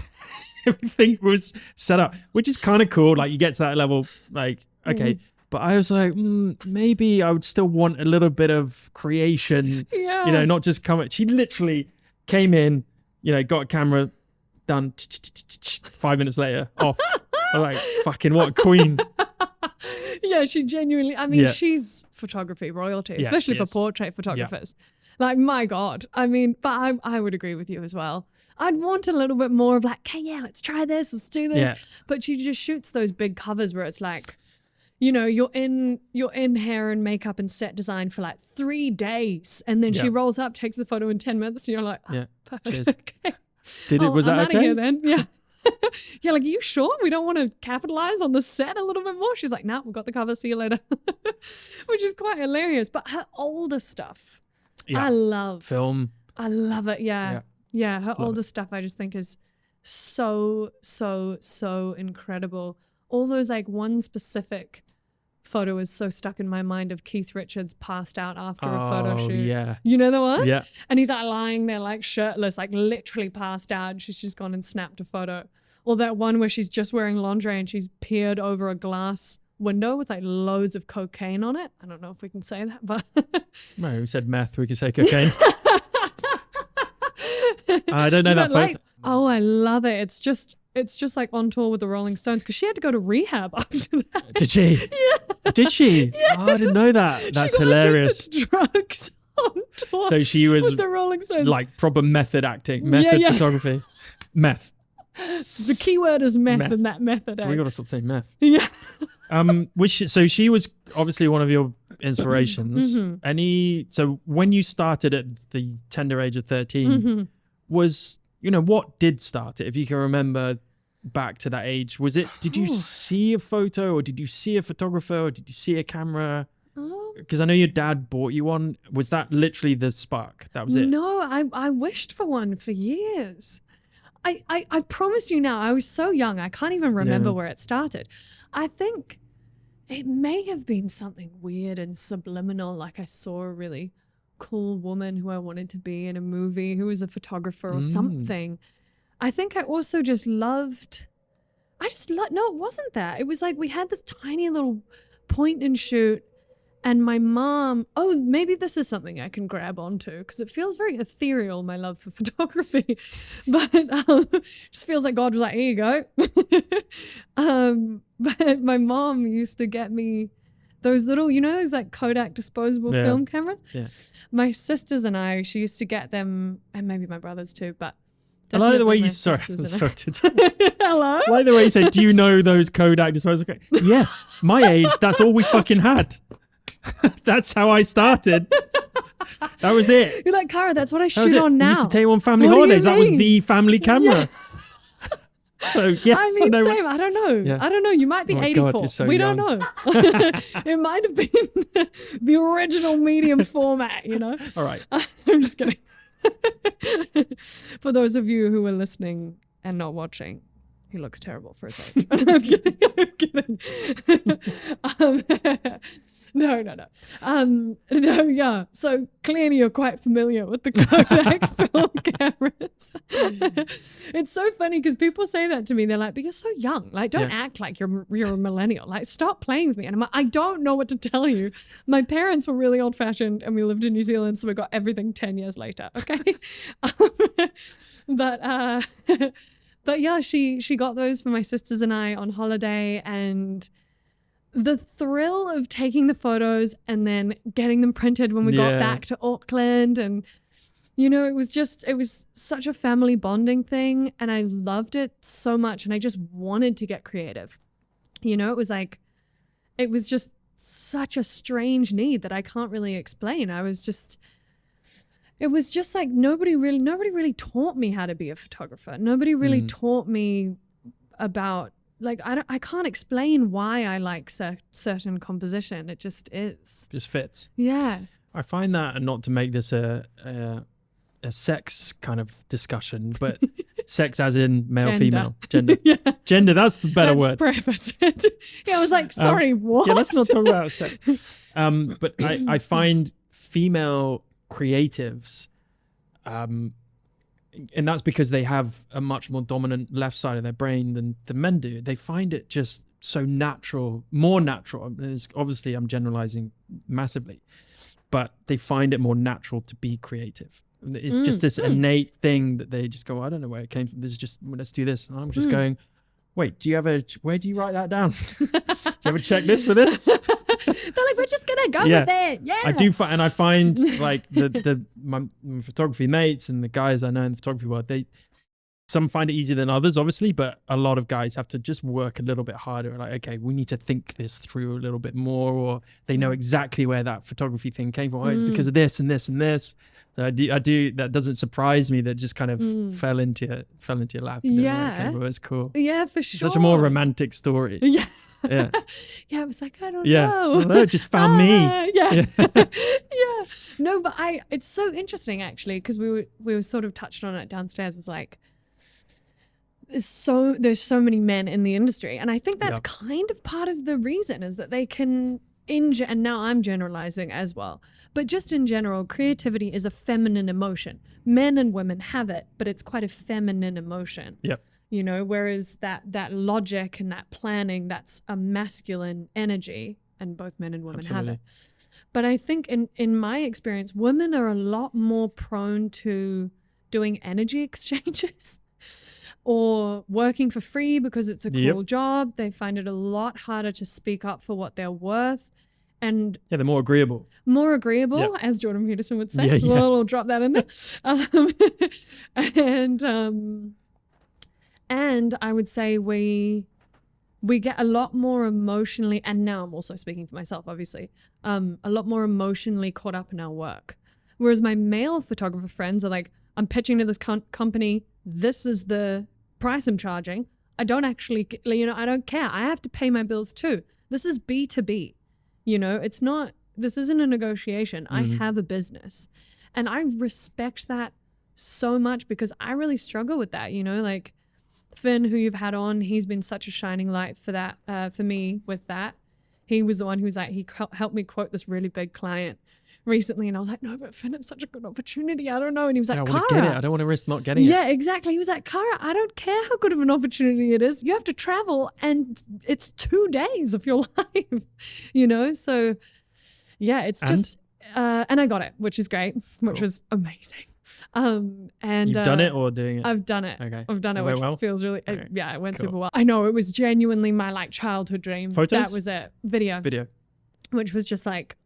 set up, which is kind of cool. Like you get to that level, like, okay. But I was like, maybe I would still want a little bit of creation, Yeah. you know, not just come. She literally came in, you know, got a camera, done. 5 minutes later, off. I was like, fucking what a queen. Yeah, she genuinely, I mean, Yeah. she's photography royalty, Yeah, especially she for is. portrait photographers. Like, my God. I mean, but I would agree with you as well. I'd want a little bit more of like, okay, yeah, let's try this, let's do this. Yeah. But she just shoots those big covers where it's like, you know, you're in hair and makeup and set design for like 3 days. And then she Yeah. rolls up, takes the photo in 10 minutes, and you're like, oh, Yeah. perfect. Cheers. Okay. Was I'm that outta okay? here then. Yeah. Yeah, like, are you sure we don't want to capitalize on the set a little bit more? She's like, nah, we've got the cover. See you later. Which is quite hilarious. But her older stuff, Yeah. I love. Film. I love it. Yeah. Yeah. Her Love older stuff, I just think is so incredible. All those, like, one specific photo is so stuck in my mind of Keith Richards passed out after a photo shoot. Yeah. You know the one? Yeah. And he's like lying there like shirtless, like literally passed out. And she's just gone and snapped a photo. Or that one where she's just wearing lingerie and she's peered over a glass window with like loads of cocaine on it. I don't know if we can say that, but No, we said meth. We could say cocaine. I don't know that photo. like, oh, I love it. It's just like on tour with the Rolling Stones because she had to go to rehab after that. Did she? Yeah. Did she? Oh, I didn't know that. That's she got hilarious. addicted to drugs on tour So she was with the Rolling Stones. like proper method acting, method yeah. photography, meth. The key word is meth, Meth. in that method. So we got to stop saying meth. Yeah. So she was obviously one of your inspirations. So when you started at the tender age of 13, was, you know, what did start it? If you can remember back to that age, was it, did you see a photo or did you see a photographer or did you see a camera? Because I know your dad bought you one. Was that literally the spark? That was it? No, I wished for one for years. I promise you now, I was so young, I can't even remember where it started. I think it may have been something weird and subliminal, like I saw a really cool woman who I wanted to be in a movie who was a photographer or something. I think I also just loved, no, it wasn't that. It was like we had this tiny little point and shoot. And my mom, maybe this is something I can grab onto because it feels very ethereal, my love for photography. But it just feels like God was like, here you go. But my mom used to get me those little, you know, those like Kodak disposable film cameras? Yeah. My sisters and I, she used to get them, and maybe my brothers too, but I like the way you, my sorry sisters to Hello? I like the way you say, do you know those Kodak disposable? Yes, my age, that's all we fucking had. That's how I started. That was it. You're like, Caragh, that's what I That was shoot it. on We now. used to take on family What do you holidays. That was mean? the family camera. So yes, I mean, know. same. I don't know. Yeah. I don't know. You might be Oh my 84. God, you're so we young. don't know. It might have been the original medium format, you know? All right. I'm just kidding. For those of you who are listening and not watching, he looks terrible for his age. I'm kidding. I'm kidding. No. No, yeah. So clearly you're quite familiar with the Kodak film cameras. It's so funny because people say that to me. They're like, but you're so young. Like, don't act like you're a millennial. Like, stop playing with me. And I'm like, I don't know what to tell you. My parents were really old fashioned and we lived in New Zealand. So we got everything 10 years later. Okay. But yeah, she got those for my sisters and I on holiday, and the thrill of taking the photos and then getting them printed when we got back to Auckland, and you know, it was such a family bonding thing, and I loved it so much, and I just wanted to get creative. You know, it was just such a strange need that I can't really explain. It was just like nobody really taught me how to be a photographer. Nobody really taught me about, like, I can't explain why I like certain composition. It just is. Just fits. Yeah. I find that, and not to make this a sex kind of discussion, but sex as in male, female, gender. Yeah. Gender, that's the better word. Preface it. Yeah, I was like, sorry, what? Yeah, let's not talk about sex. But I find female creatives, and that's because they have a much more dominant left side of their brain than the men do. They find it just so natural, more natural. Obviously, I'm generalizing massively, but they find it more natural to be creative. It's just this innate thing that they just go, I don't know where it came from. This is just, well, let's do this. And I'm just going, wait, where do you write that down? Do you have a checklist for this? They're like, we're just gonna go with it. Yeah. I find like my photography mates and the guys I know in the photography world, some find it easier than others, obviously, but a lot of guys have to just work a little bit harder. Like, okay, we need to think this through a little bit more, or they know exactly where that photography thing came from. Oh, it's because of this and this and this. So I do. That doesn't surprise me. That just kind of fell into your lap. Yeah, it was cool. Yeah, for sure. Such a more romantic story. Yeah. Yeah. Yeah, I was like, I don't know. No, it just found me. Yeah. Yeah. No, but it's so interesting actually, because we were sort of touched on it downstairs. It's like, there's so many men in the industry, and I think that's kind of part of the reason, is that they can and now I'm generalizing as well, but just in general, creativity is a feminine emotion. Men and women have it, but it's quite a feminine emotion. Yep. You know, whereas that logic and that planning, that's a masculine energy, and both men and women have it. But I think in my experience, women are a lot more prone to doing energy exchanges or working for free because it's a cool job. They find it a lot harder to speak up for what they're worth. And they're more agreeable. As Jordan Peterson would say. We'll drop that in there. And I would say we get a lot more emotionally, and now I'm also speaking for myself, obviously, a lot more emotionally caught up in our work. Whereas my male photographer friends are like, I'm pitching to this company, this is the price I'm charging. I don't actually, I don't care. I have to pay my bills too. This is B2B. This isn't a negotiation. I have a business. And I respect that so much, because I really struggle with that, like Finn, who you've had on, he's been such a shining light for that, for me with that. He was the one who was like, he helped me quote this really big client recently, and I was like, no, but Finn, it's such a good opportunity. I don't know. And he was like, Caragh, I don't want to risk not getting it. Yeah, exactly. He was like, Caragh, I don't care how good of an opportunity it is. You have to travel, and it's 2 days of your life, So yeah, it's just, and I got it, which is great, which was amazing. And you've done it or doing it? I've done it. Okay. I've done it, which feels really, okay. It went super well. I know, it was genuinely my childhood dream. Photos? That was it. Video. Which was just like,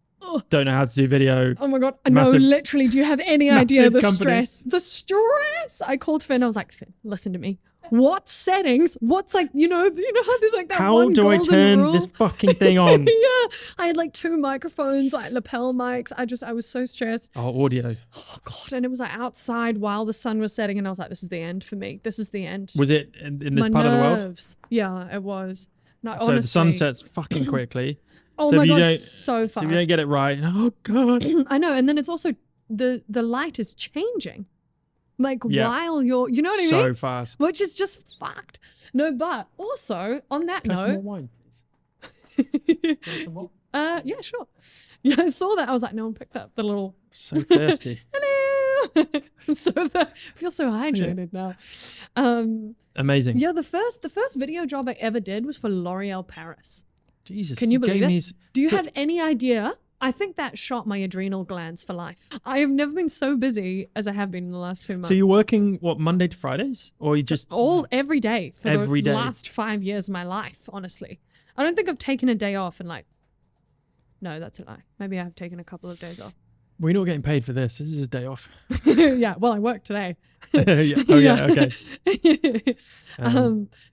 don't know how to do video. Oh my God. No, literally, do you have any idea the stress? The stress. I called Finn. I was like, Finn, listen to me. What settings? What's how there's like that how do I turn rule? This fucking thing on? Yeah. I had 2 microphones, lapel mics. I was so stressed. Oh, audio. Oh God. And it was outside while the sun was setting, and I was like, this is the end for me. This is the end. Was it in this part of the world? Yeah, it was. No, so honestly, the sun sets fucking quickly. Oh my God, so fast. So if you don't get it right, oh God. I know. And then it's also, the light is changing. While you're, you know what I mean? So fast. Which is just fucked. No, but also, on that Can I have some note. more wine, please? Some more? Yeah, sure. Yeah, I saw that. I was like, no one picked up the little. So thirsty. Hello. I feel so hydrated now. Amazing. Yeah, the first video job I ever did was for L'Oreal Paris. Jesus. Can you believe it? Do you have any idea I think that shot my adrenal glands for life. I have never been so busy as I have been in the last 2 months. So you're working, what, Monday to Fridays? Or you just... Every day for Every the day. last 5 years of my life, honestly. I don't think I've taken a day off and like, no, that's a lie. Maybe I've taken a couple of days off. We're not getting paid for this. This is a day off. Yeah, well, I work today. Yeah. Oh, yeah, okay.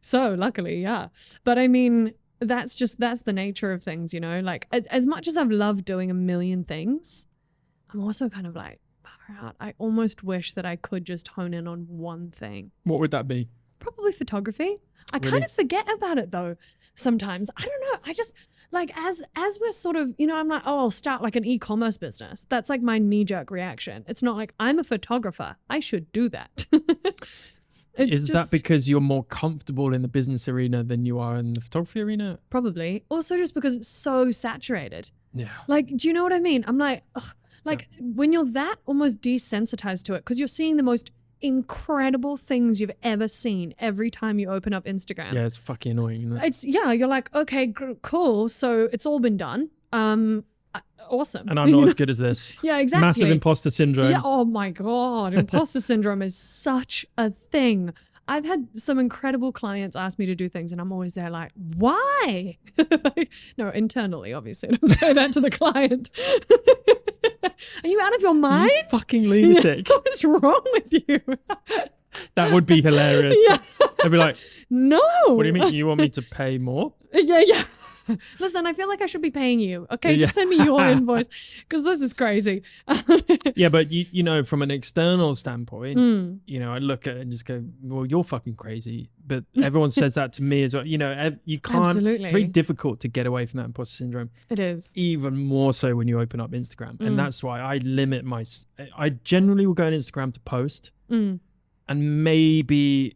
So luckily, yeah. But I mean, that's the nature of things, you know? Like, as much as I've loved doing a million things, I'm also kind of like, far out. I almost wish that I could just hone in on one thing. What would that be? Probably photography. I Really? kind of forget about it though sometimes. I don't know. I just like as we're sort of, you know, I'm like, oh, I'll start like an e-commerce business. That's like my knee-jerk reaction. It's not like I'm a photographer, I should do that. Is that because you're more comfortable in the business arena than you are in the photography arena? Probably. Also just because it's so saturated. Yeah. Like, do you know what I mean? I'm like, ugh. Like when you're that almost desensitized to it, because you're seeing the most incredible things you've ever seen every time you open up Instagram. Yeah, it's fucking annoying, isn't it? You're like, okay, cool. So it's all been done. Awesome. And I'm not as good as this. Yeah, exactly. Massive imposter syndrome. Yeah. Oh my God. Imposter syndrome is such a thing. I've had some incredible clients ask me to do things and I'm always there like, why? No, internally, obviously. I don't say that to the client. Are you out of your mind? You fucking lunatic. Yeah, what's wrong with you? That would be hilarious. Yeah. They'd be like, no. what do you mean? You want me to pay more? Yeah. Listen, I feel like I should be paying you. Okay, just send me your invoice because this is crazy. Yeah, but you know, from an external standpoint, you know, I look at it and just go, well, you're fucking crazy. But everyone says that to me as well. You know, you can't. Absolutely. It's very difficult to get away from that imposter syndrome. It is. Even more so when you open up Instagram, and that's why I limit I generally will go on Instagram to post, and maybe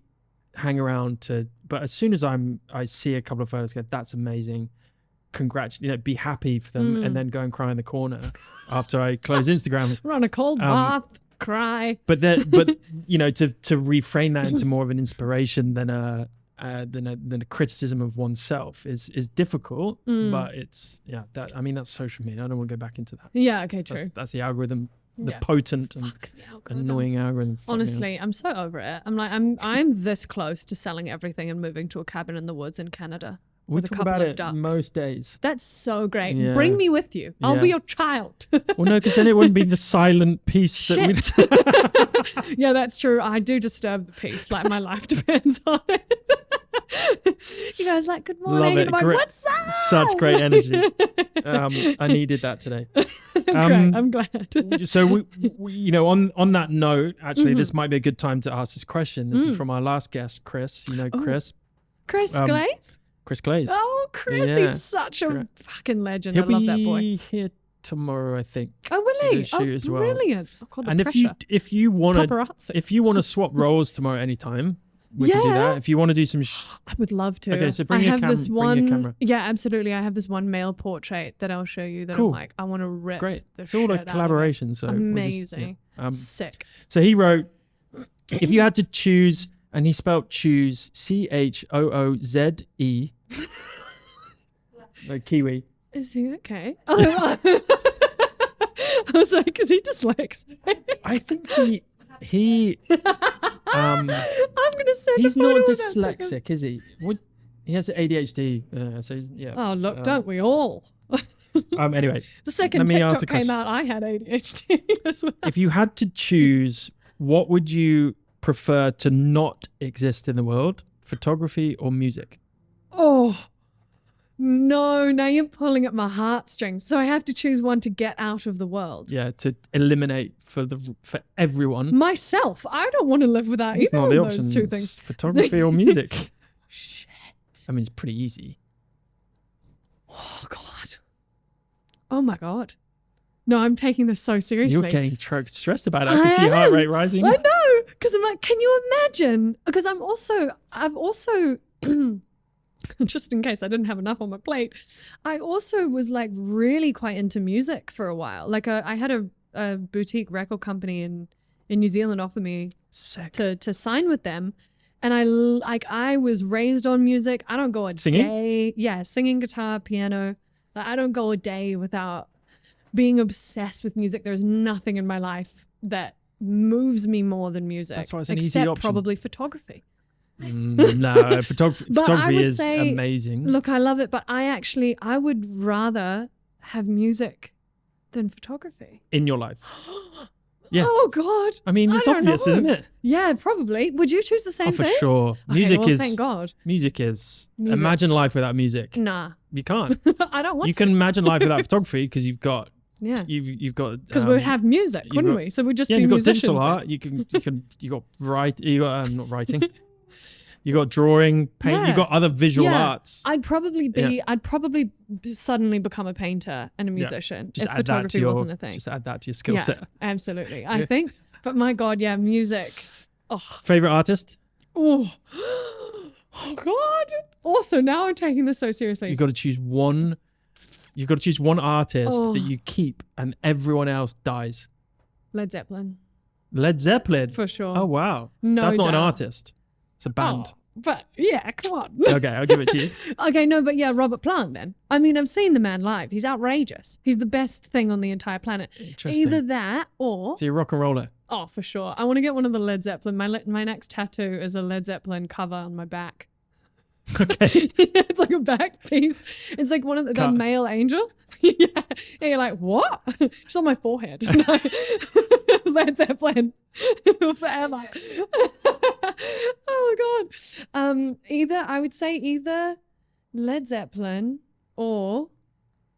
hang around to. But as soon as I see a couple of photos, go, that's amazing. Be happy for them, and then go and cry in the corner after I close Instagram. Run a cold bath, cry. But you know, to reframe that into more of an inspiration than a criticism of oneself is difficult. But it's that's social media. I don't want to go back into that. Yeah. Okay. True. That's the algorithm. The potent and annoying algorithm. Honestly, I'm so over it. I'm like, I'm this close to selling everything and moving to a cabin in the woods in Canada We with a talk couple about of it ducks. most days. That's so great. Yeah. Bring me with you. I'll be your child. Well, no, because then it wouldn't be the silent piece that we. Yeah, that's true. I do disturb the peace. Like my life depends on it. You guys like, good morning. Love it. And I'm like, what's up? Such great energy. I needed that today. Great, I'm glad. So we you know, on that note, actually, this might be a good time to ask this question. This is from our last guest, Chris. You know Chris. Chris Glaze? Chris Glaze. Oh, Chris, Yeah. he's such a fucking legend. He'll I love that be boy. here tomorrow, I think. Oh, will he? Shoot as well. Brilliant. Oh, God, the And pressure. if you want Paparazzi. to swap roles tomorrow anytime, we can do Yeah. that. If you want to do some I would love to. Okay, so bring I your have this bring one. your camera. Yeah, absolutely. I have this one male portrait that I'll show you that Cool. I'm like, I want to rip. Great. The It's all a shit out of it. collaboration. So we'll just- Amazing. yeah. Sick. So he wrote, if you had to choose, and he spelled choose CHOOZE, like Kiwi. Is he okay? Oh, I was like, is he dyslexic? I think he I'm gonna send. he's a not photo of that to him. dyslexic, is he? He has ADHD, so he's, yeah. Oh look, don't we all? Anyway, The second let me ask TikTok a came question. out, I had ADHD as well. If you had to choose, what would you prefer to not exist in the world? Photography or music? Oh no! Now you're pulling at my heartstrings. So I have to choose one to get out of the world. Yeah, to eliminate for everyone. Myself, I don't want to live without It's either not the of option. those two It's things. photography or music. Shit! I mean, it's pretty easy. Oh God! Oh my God! No, I'm taking this so seriously. You're getting stressed about it. I I can see your heart am. rate rising. I know, because I'm like, can you imagine? Because I've also, just in case I didn't have enough on my plate, I also was like really quite into music for a while. Like I had a boutique record company in New Zealand offer me Sick. to sign with them. And I was raised on music. I don't go a Singing? day. Yeah, singing, guitar, piano. Like, I don't go a day without being obsessed with music. There's nothing in my life that moves me more than music. That's why it's an easy except option. probably photography. No, photography would is say, amazing. Look, I love it, but I would rather have music than photography. In your life. Yeah. Oh God. I mean, it's I don't obvious, know. isn't it? Yeah, probably. Would you choose the same Oh, for thing? sure. Okay, Music well, is. thank God. Music is. Music. Imagine life without music. Nah, You can't. I don't want You to. can imagine life without photography because you've got. Yeah. You've got. Because we would have music, you've wouldn't got- we? So we'd just Yeah, be you've got musicians. digital then. art. You got not writing. You got drawing, paint. Yeah. You got other visual Yeah. arts. I'd probably suddenly become a painter and a musician Just if add that to photography your. wasn't a thing. Just add that to your skill Yeah, set. absolutely. I think, but my God, yeah, music. Oh, Favorite artist? oh, oh God. Also, now I'm taking this so seriously. You got to choose one. You've got to choose one artist Oh. that you keep, and everyone else dies. Led Zeppelin, Led Zeppelin. for sure. Oh wow, No that's not an doubt. artist. It's a band. Oh, but yeah, come on. Okay, I'll give it to you. Okay, no, but yeah, Robert Plant then. I mean, I've seen the man live. He's outrageous. He's the best thing on the entire planet. Interesting. Either that or, So you're rock and roller. oh, for sure. I want to get one of the Led Zeppelin. My next tattoo is a Led Zeppelin cover on my back. Okay. It's like a back piece. It's like one of the Cut. male angel. Yeah. And you're like, what? It's on my forehead. Led Zeppelin. Forever. Oh God. I would say either Led Zeppelin or,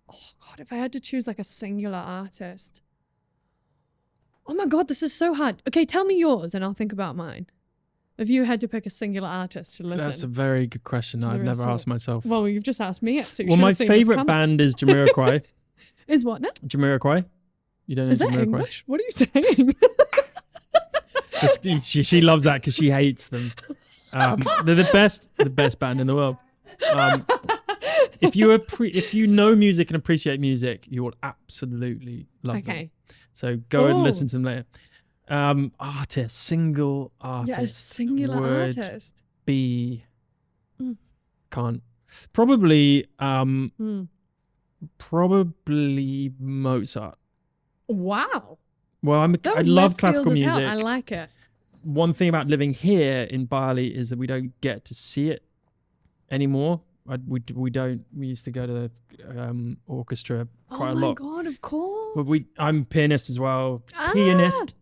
oh God, if I had to choose like a singular artist. Oh my God, this is so hard. Okay, tell me yours and I'll think about mine. If you had to pick a singular artist to listen. That's a very good question. To the I've never rest of asked myself. Well, you've just asked me it. So you Well, should my have seen this favorite coming. band is Jamiroquai. Is what now? Jamiroquai. You don't know Is that Jamiroquai? English? What are you saying? She loves that because she hates them. They're the best band in the world. If you know music and appreciate music, you will absolutely love them. Okay. So go and Oh. listen to them later. Single artist. Yeah, a singular would artist. Be Mm. can't probably Hmm. probably Mozart. Wow. Well, That I was love left field classical as hell. music. I like it. One thing about living here in Bali is that we don't get to see it anymore. We don't. We used to go to the orchestra quite oh a my lot. God, of course. But I'm pianist as well. Ah. Pianist.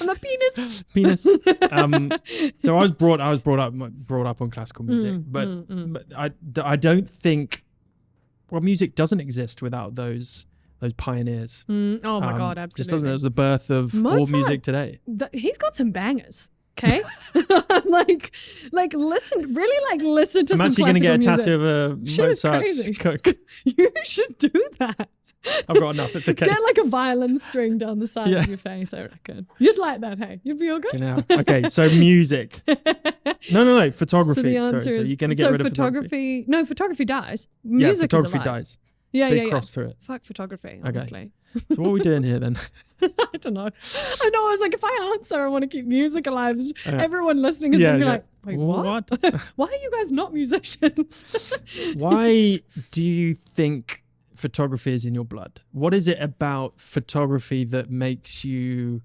I'm a penis. Penis. So I was brought up on classical music, but I don't think. Well, music doesn't exist without those pioneers. Oh my God, Just absolutely. doesn't. It was the birth of all Mozart. music today. He's got some bangers. Okay. like listen, really listen to I'm some actually going to get a classical tattoo of a Shit is Mozart's crazy. cook. You should do that. I've got enough. It's okay. Get like a violin string down the side Yeah. of your face, I reckon. You'd like that, hey? You'd be all good. You know. Okay, so music. No. Photography. So the answer Sorry, so is you're going to get rid of photography. photography. No, photography dies. Yeah, Music photography is alive. dies. Yeah, Big yeah. cross through it. Fuck photography, honestly. So what are we doing here then? I don't know. I know. I was like, if I answer, I want to keep music alive. Everyone listening is Yeah, going to be yeah. like, wait, what? Why are you guys not musicians? Why do you think photography is in your blood? What is it about photography that makes you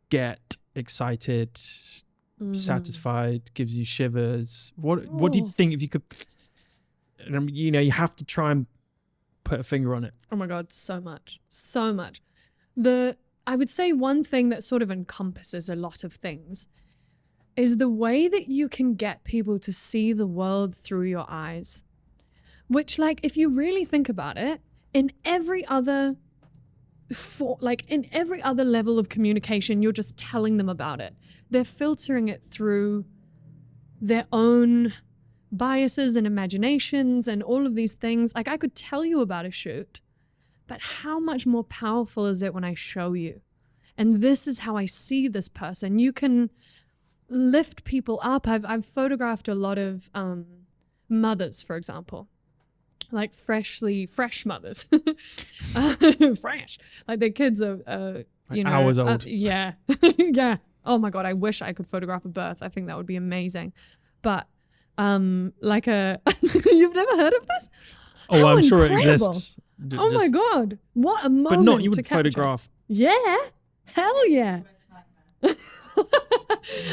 get excited, satisfied, gives you shivers? What do you think if you could, you have to try and put a finger on it? Oh my God, so much. I would say one thing that sort of encompasses a lot of things is the way that you can get people to see the world through your eyes. Which, like, if you really think about it, in every other level of communication, you're just telling them about it. They're filtering it through their own biases and imaginations and all of these things. Like, I could tell you about a shoot, but how much more powerful is it when I show you? And this is how I see this person. You can lift people up. I've photographed a lot of mothers, for example, like fresh mothers, fresh, like their kids are hours old. Yeah, yeah. Oh my God, I wish I could photograph a birth. I think that would be amazing. But you've never heard of this? Oh, How I'm sure it incredible. exists. Oh my God. What a moment But not, you to would capture. photograph. Yeah. Hell yeah. Oh,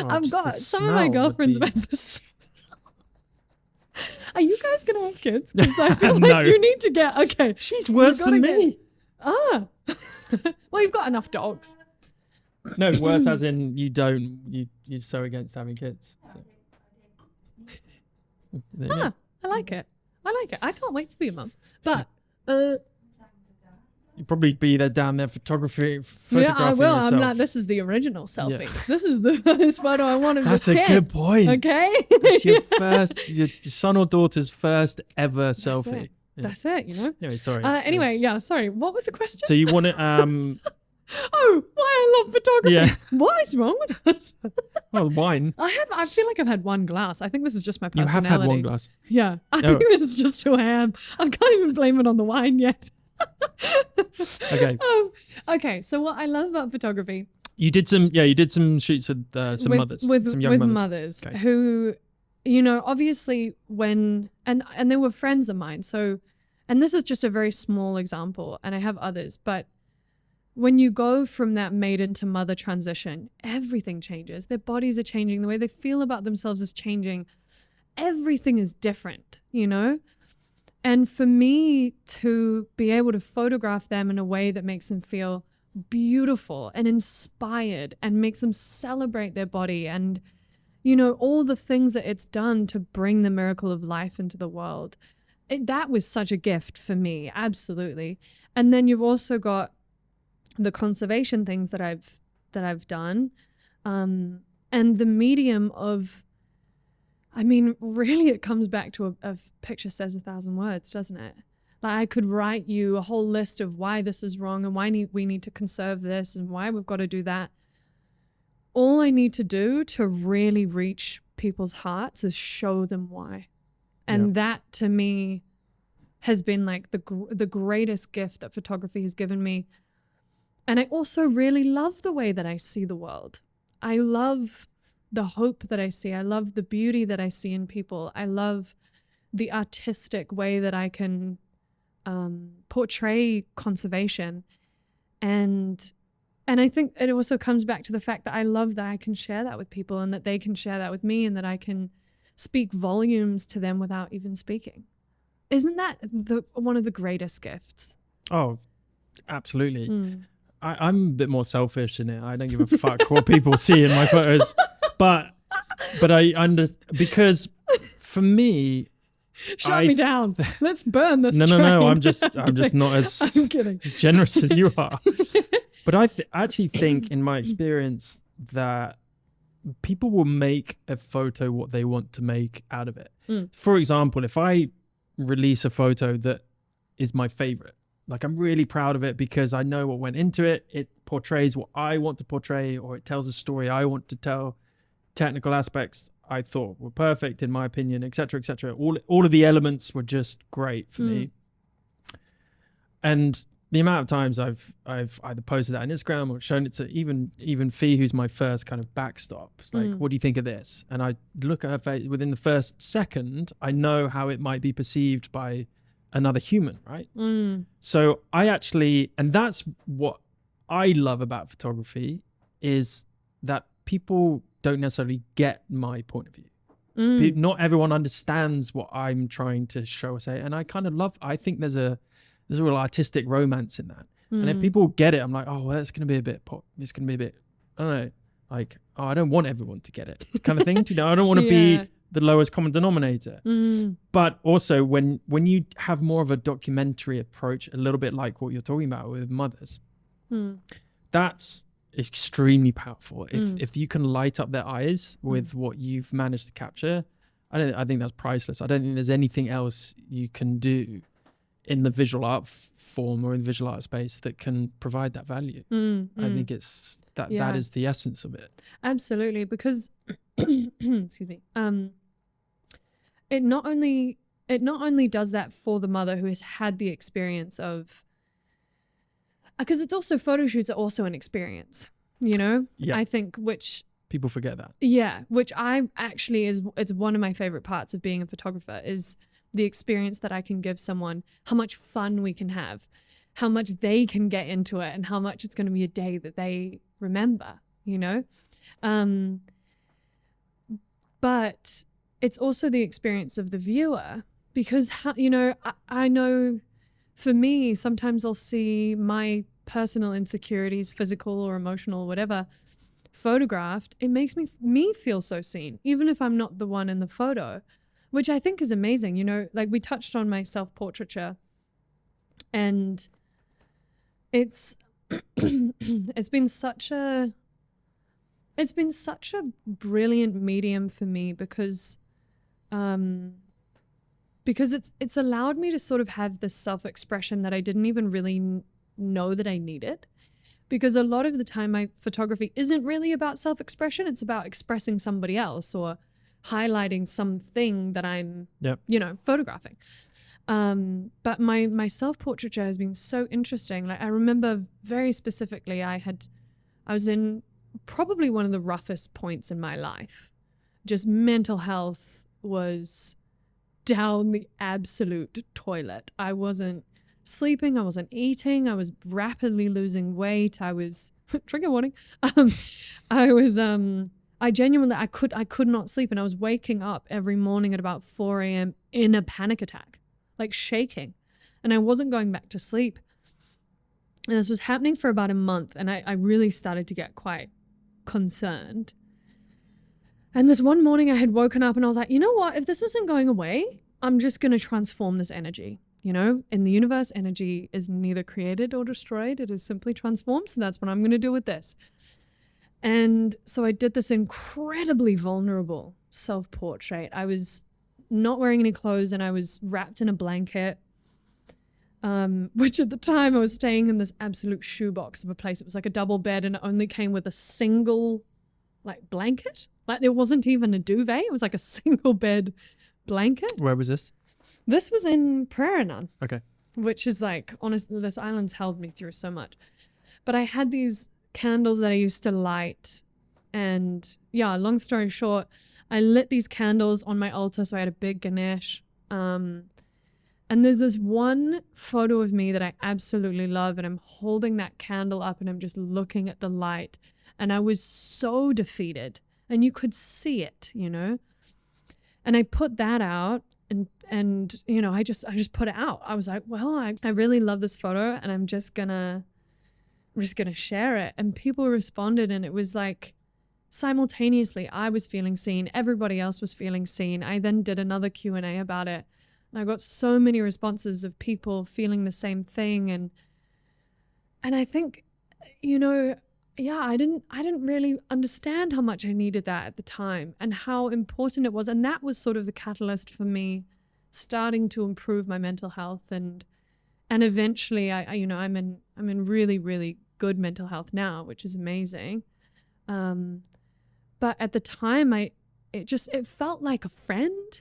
I've just got the some of my smell would girlfriends be- about this. Are you guys going to have kids? Because I feel No. like you need to get, okay. She's worse gotta than get- me. Ah. Well, you've got enough dogs. No, worse as in you're so against having kids. So. There you go. Ah, I like it. I can't wait to be a mum. But You'd probably be there down there photographing yeah, I will. yourself. I'm like, this is the original selfie. Yeah. This is the first photo I wanted. That's a with kid. good point. Okay. That's your son or daughter's first ever selfie. It. That's it, you know. Anyway, sorry. Anyway, Yes. yeah, sorry. What was the question? So you want it? Oh, why I love photography. Yeah. What is wrong with us? Well, wine. I feel like I've had one glass. I think this is just my You personality. have had one glass. Yeah. I Oh. think this is just who I am. I can't even blame it on the wine yet. Okay. Okay, so what I love about photography You did some shoots with some mothers, some young with mothers. mothers Okay. who, you know, obviously when and they were friends of mine. So, and this is just a very small example, and I have others, but when you go from that maiden to mother transition, everything changes. Their bodies are changing. The way they feel about themselves is changing. Everything is different, you know? And for me to be able to photograph them in a way that makes them feel beautiful and inspired and makes them celebrate their body and, you know, all the things that it's done to bring the miracle of life into the world. That was such a gift for me, absolutely. And then you've also got the conservation things that I've done, and the medium of, I mean, really it comes back to a picture says 1,000 words, doesn't it? Like I could write you a whole list of why this is wrong and why we need to conserve this and why we've got to do that. All I need to do to really reach people's hearts is show them why. And that to me has been like the greatest gift that photography has given me. And I also really love the way that I see the world. I love the hope that I see. I love the beauty that I see in people. I love the artistic way that I can portray conservation. And I think it also comes back to the fact that I love that I can share that with people and that they can share that with me and that I can speak volumes to them without even speaking. Isn't that one of the greatest gifts? Oh, absolutely. I'm a bit more selfish in it. I don't give a fuck what people see in my photos, but I because for me, Shut me down. Let's burn this. No. I'm just not as I'm kidding. generous as you are. But I actually think, in my experience, that people will make a photo what they want to make out of it. For example, if I release a photo that is my favorite, like I'm really proud of it because I know what went into it. It portrays what I want to portray, or it tells a story I want to tell. Technical aspects I thought were perfect in my opinion, etc., etc. All of the elements were just great for me. And the amount of times I've either posted that on Instagram or shown it to even Fee, who's my first kind of backstop. It's like, what do you think of this? And I look at her face within the first second, I know how it might be perceived by another human, right? So I actually, and that's what I love about photography, is that people don't necessarily get my point of view. Not everyone understands what I'm trying to show or say, and I kind of I think there's a real artistic romance in that. And if people get it, I'm like, oh well, that's going to be a bit pop. It's going to be a bit, I don't know, like, oh, I don't want everyone to get it, kind of thing. You know, I don't want to be the lowest common denominator. But also when you have more of a documentary approach, a little bit like what you're talking about with mothers, that's extremely powerful. If you can light up their eyes with what you've managed to capture, I think that's priceless. I don't think there's anything else you can do in the visual art form or in the visual art space that can provide that value. I think it's that is the essence of it. Absolutely, because excuse me. It not only does that for the mother who has had the experience of, because it's also, photo shoots are also an experience, you know? I think, which people forget that. Which I actually it's one of my favorite parts of being a photographer, is the experience that I can give someone, how much fun we can have, how much they can get into it, and how much it's going to be a day that they remember, you know? But it's also the experience of the viewer, because, you know, I know for me, sometimes I'll see my personal insecurities, physical or emotional or whatever, photographed. It makes me feel so seen, even if I'm not the one in the photo, which I think is amazing. You know, like we touched on my self-portraiture, and it's it's been such a brilliant medium for me, because it's allowed me to sort of have this self-expression that I didn't even really know that I needed. Because a lot of the time my photography isn't really about self-expression, it's about expressing somebody else or highlighting something that I'm, you know, photographing. But my self-portraiture has been so interesting. Like, I remember very specifically, I was in probably one of the roughest points in my life. Just mental health was down the absolute toilet. I wasn't sleeping, I wasn't eating, I was rapidly losing weight, I was trigger warning. I genuinely I could not sleep, and I was waking up every morning at about 4 a.m. in a panic attack, like shaking, and I wasn't going back to sleep. And this was happening for about a month, and I really started to get quite concerned. And this one morning I had woken up and I was like, you know what, if this isn't going away, I'm just going to transform this energy. You know, in the universe, energy is neither created or destroyed. It is simply transformed. So that's what I'm going to do with this. And so I did this incredibly vulnerable self-portrait. I was not wearing any clothes, and I was wrapped in a blanket, which at the time I was staying in this absolute shoebox of a place. It was like a double bed, and it only came with a single like blanket. Like, there wasn't even a duvet. It was like a single bed blanket. Where was this? This was in Prairie, okay, which is like, honestly, this island's held me through so much. But I had these candles that I used to light, and yeah, long story short, I lit these candles on my altar. So I had a big Ganesh, and there's this one photo of me that I absolutely love, and I'm holding that candle up and I'm just looking at the light, and I was so defeated, and you could see it, you know. And I put that out, and you know, I just put it out. I was like, well, I really love this photo, and I'm just gonna share it. And people responded, and it was like simultaneously I was feeling seen, everybody else was feeling seen. I then did another Q&A about it, and I got so many responses of people feeling the same thing. And I think, you know, yeah, I didn't really understand how much I needed that at the time, and how important it was. And that was sort of the catalyst for me starting to improve my mental health, and eventually I you know, I'm in really, really good mental health now, which is amazing. But at the time it felt like a friend.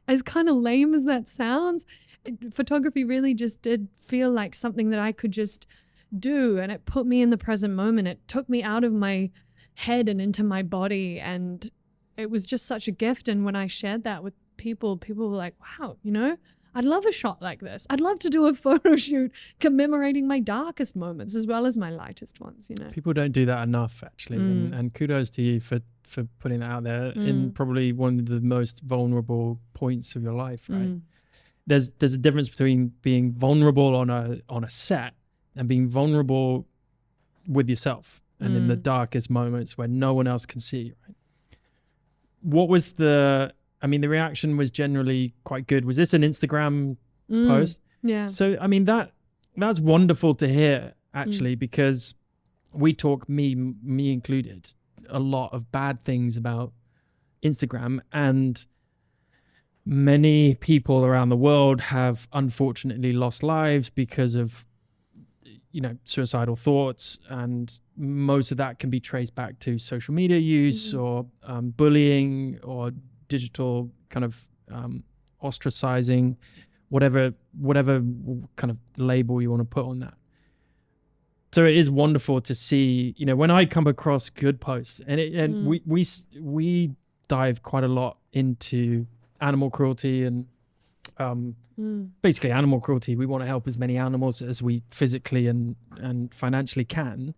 As kind of lame as that sounds, photography really just did feel like something that I could just do, and it put me in the present moment. It took me out of my head and into my body, and it was just such a gift. And when I shared that with people were like, wow, you know, I'd love a shot like this. I'd love to do a photo shoot commemorating my darkest moments as well as my lightest ones, you know. People don't do that enough, actually. And kudos to you for putting that out there in probably one of the most vulnerable points of your life, right? There's a difference between being vulnerable on a set and being vulnerable with yourself and in the darkest moments where no one else can see, right? What was the reaction was generally quite good. Was this an Instagram post? Yeah. So, I mean, that's wonderful to hear, actually, because we talk, me included, a lot of bad things about Instagram, and many people around the world have unfortunately lost lives because of, you know, suicidal thoughts, and most of that can be traced back to social media use or bullying or digital kind of ostracizing, whatever kind of label you want to put on that. So it is wonderful to see, you know, when I come across good posts, and we dive quite a lot into animal cruelty and basically animal cruelty. We want to help as many animals as we physically and financially can.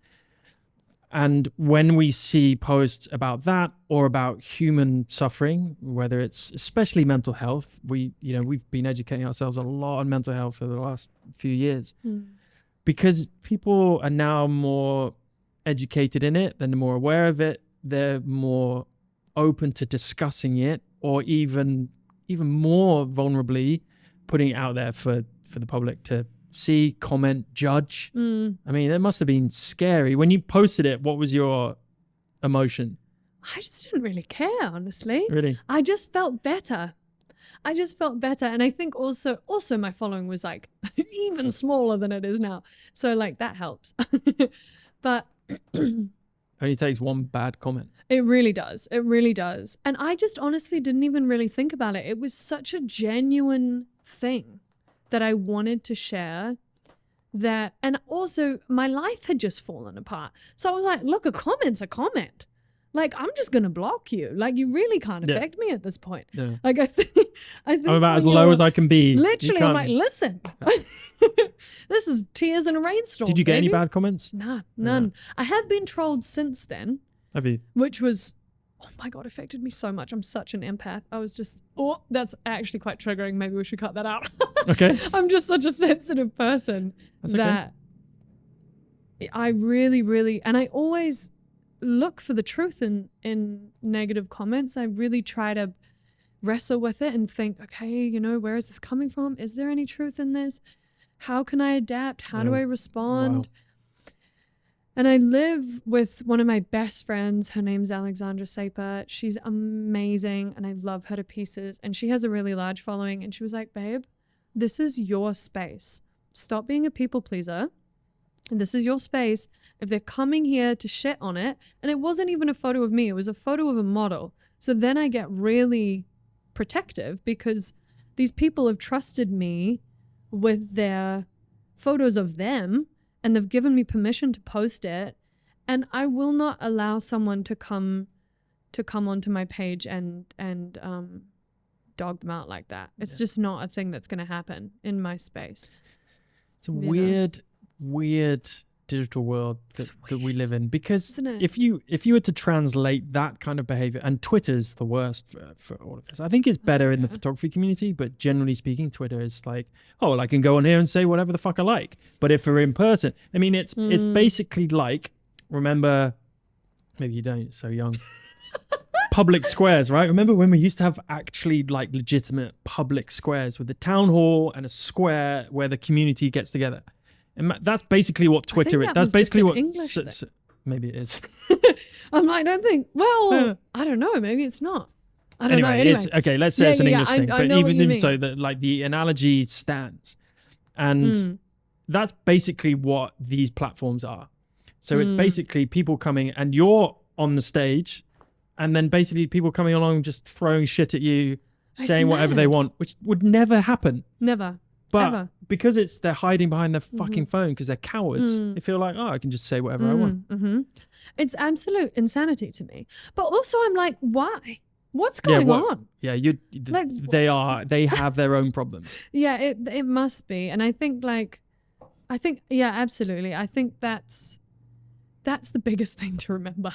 And when we see posts about that or about human suffering, whether it's especially mental health, we've been educating ourselves a lot on mental health for the last few years because people are now more educated in it, they're more aware of it, they're more open to discussing it, or even more vulnerably putting it out there for the public to see, comment, judge. I mean, it must have been scary. When you posted it, what was your emotion? I just didn't really care, honestly. Really? I just felt better. And I think also my following was like even smaller than it is now. So like that helps. But only takes one bad comment. It really does. And I just honestly didn't even really think about it. It was such a genuine thing that I wanted to share, that, and also my life had just fallen apart. So I was like, look, a comment's a comment. Like, I'm just going to block you. Like, you really can't affect me at this point. Yeah. Like, I think I'm about as low as I can be. Literally, I'm like, listen, this is tears in a rainstorm. Did you get baby. any bad comments? Nah, none. I have been trolled since then. Have you? Which was, oh my God, affected me so much. I'm such an empath. I was just, that's actually quite triggering. Maybe we should cut that out. Okay. I'm just such a sensitive person that I really, and I always look for the truth in negative comments. I really try to wrestle with it and think, okay, where is this coming from? Is there any truth in this? How can I adapt? How do I respond? Wow. And I live with one of my best friends. Her name's Alexandra Saper. She's amazing and I love her to pieces. And she has a really large following. And she was like, babe, this is your space. Stop being a people pleaser. And this is your space. If they're coming here to shit on it, and it wasn't even a photo of me, it was a photo of a model. So then I get really protective because these people have trusted me with their photos of them, and they've given me permission to post it, and I will not allow someone to come onto my page and dog them out like that. It's just not a thing that's going to happen in my space. It's a weird digital world that we live in, because if you were to translate that kind of behavior, and Twitter's the worst for all of this. I think it's better in the photography community, but generally speaking, Twitter is like, oh, I can go on here and say whatever the fuck I like. But if we're in person, I mean, it's basically like, remember, maybe you don't, you're so young, public squares, right? Remember when we used to have actually like legitimate public squares with the town hall and a square where the community gets together? And that's basically what Twitter is. That's basically what maybe it is. I'm like, I don't think. Well, I don't know. Maybe it's not. I don't know. Anyway, it's okay. Let's say it's an English thing, but even so, that like the analogy stands, and that's basically what these platforms are. So it's basically people coming, and you're on the stage, and then basically people coming along just throwing shit at you, saying whatever they want, which would never happen. Never. But ever. Because they're hiding behind their fucking phone because they're cowards, they feel like, oh, I can just say whatever I want. It's absolute insanity to me. But also I'm like, why? What's going on? Yeah, they have their own problems. Yeah, it must be. And I think absolutely. I think that's the biggest thing to remember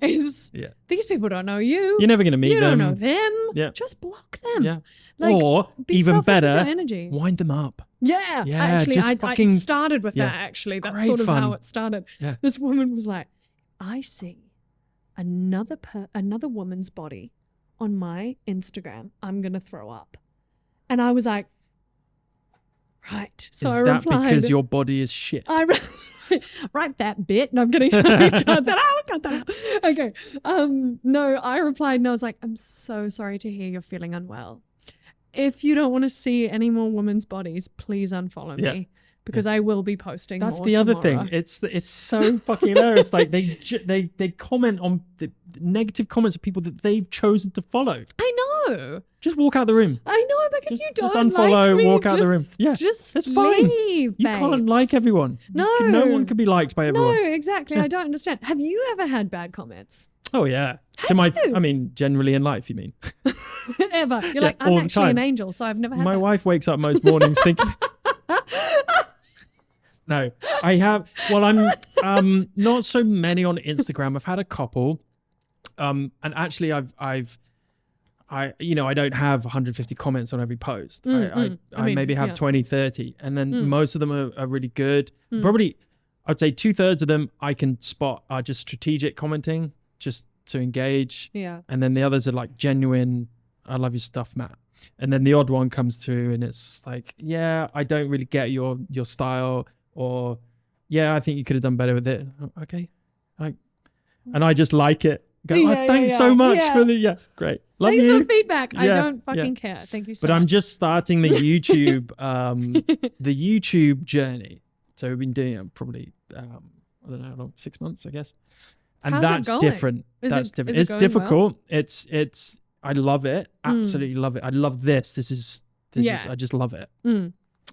is these people don't know you. You're never going to meet them. You don't know them. Yeah. Just block them. Yeah. Like, or even better, energy. wind them up. Yeah. Yeah, actually, just I started with that, actually. That's sort of how it started. Yeah. This woman was like, I see another woman's body on my Instagram. I'm going to throw up. And I was like, right. So I replied. Is that because your body is shit? Write that bit. No, I'm kidding. Cut that out. Okay. No, I replied and I was like, I'm so sorry to hear you're feeling unwell. If you don't want to see any more women's bodies, please unfollow me because I will be posting more tomorrow. That's the other thing. It's so fucking hilarious. Like they comment on the negative comments of people that they've chosen to follow. I know. Just walk out the room. I know, but if you don't just unfollow, like me, walk out the room. Yeah, just it's fine. Leave, you can't like everyone. No, no one can be liked by everyone. No, exactly. I don't understand. Have you ever had bad comments? Oh yeah. I mean, generally in life, you mean? Ever. You're like, I'm all the actually an time. angel, so I've never had My that. wife wakes up most mornings thinking. No, I have. Well, I'm not so many on Instagram. I've had a couple, and actually, I don't have 150 comments on every post. I mean, maybe have yeah. 20, 30, and then most of them are really good. Mm. Probably, I'd say 2/3 of them I can spot are just strategic commenting, just to engage, Yeah. and then the others are like genuine. I love your stuff, Matt. And then the odd one comes through, and it's like, yeah, I don't really get your style. Or, yeah, I think you could have done better with it. Okay. And I just like it. Go, thanks so much for the, great. Love Thanks you. for feedback. I Yeah, don't fucking care. Thank you so But much. I'm just starting the YouTube, the YouTube journey. So we've been doing it probably, I don't know how long, 6 months, I guess. And How's it that's going? different. That's different. It's going difficult. It's, I love it. Absolutely love it. I love this. This is, I just love it.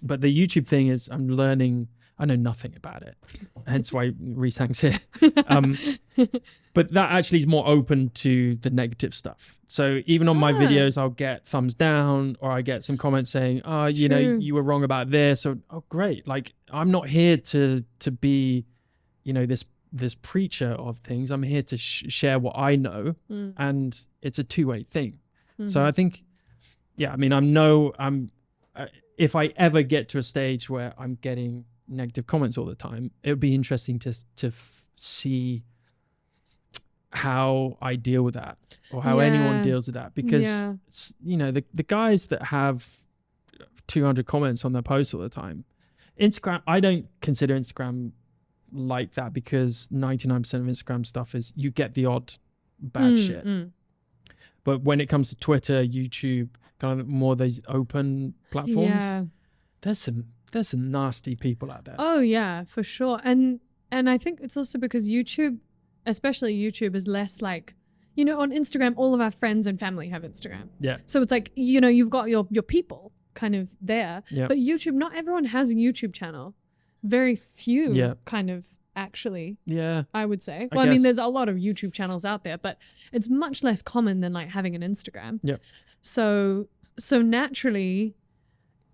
But the YouTube thing is I'm learning. I know nothing about it, hence why Reesang's here. But that actually is more open to the negative stuff. So even on my videos, I'll get thumbs down, or I get some comments saying, "Oh, you were wrong about this." Or, "Oh, great!" Like, I'm not here to be, this preacher of things. I'm here to share what I know, and it's a two-way thing. So I think, if I ever get to a stage where I'm getting negative comments all the time, it would be interesting to see how I deal with that, or how anyone deals with that, because the guys that have 200 comments on their posts all the time, Instagram, I don't consider Instagram like that, because 99% of Instagram stuff is you get the odd bad shit. But when it comes to Twitter, YouTube, kind of more those open platforms, there's some nasty people out there. Oh yeah, for sure. And I think it's also because YouTube, especially YouTube, is less like, on Instagram, all of our friends and family have Instagram. Yeah. So it's like, you've got your people kind of there. Yeah. But YouTube, not everyone has a YouTube channel. Very few kind of actually. Yeah. I would say. I Well, I mean, guess. there's a lot of YouTube channels out there, but it's much less common than like having an Instagram. Yeah. So naturally,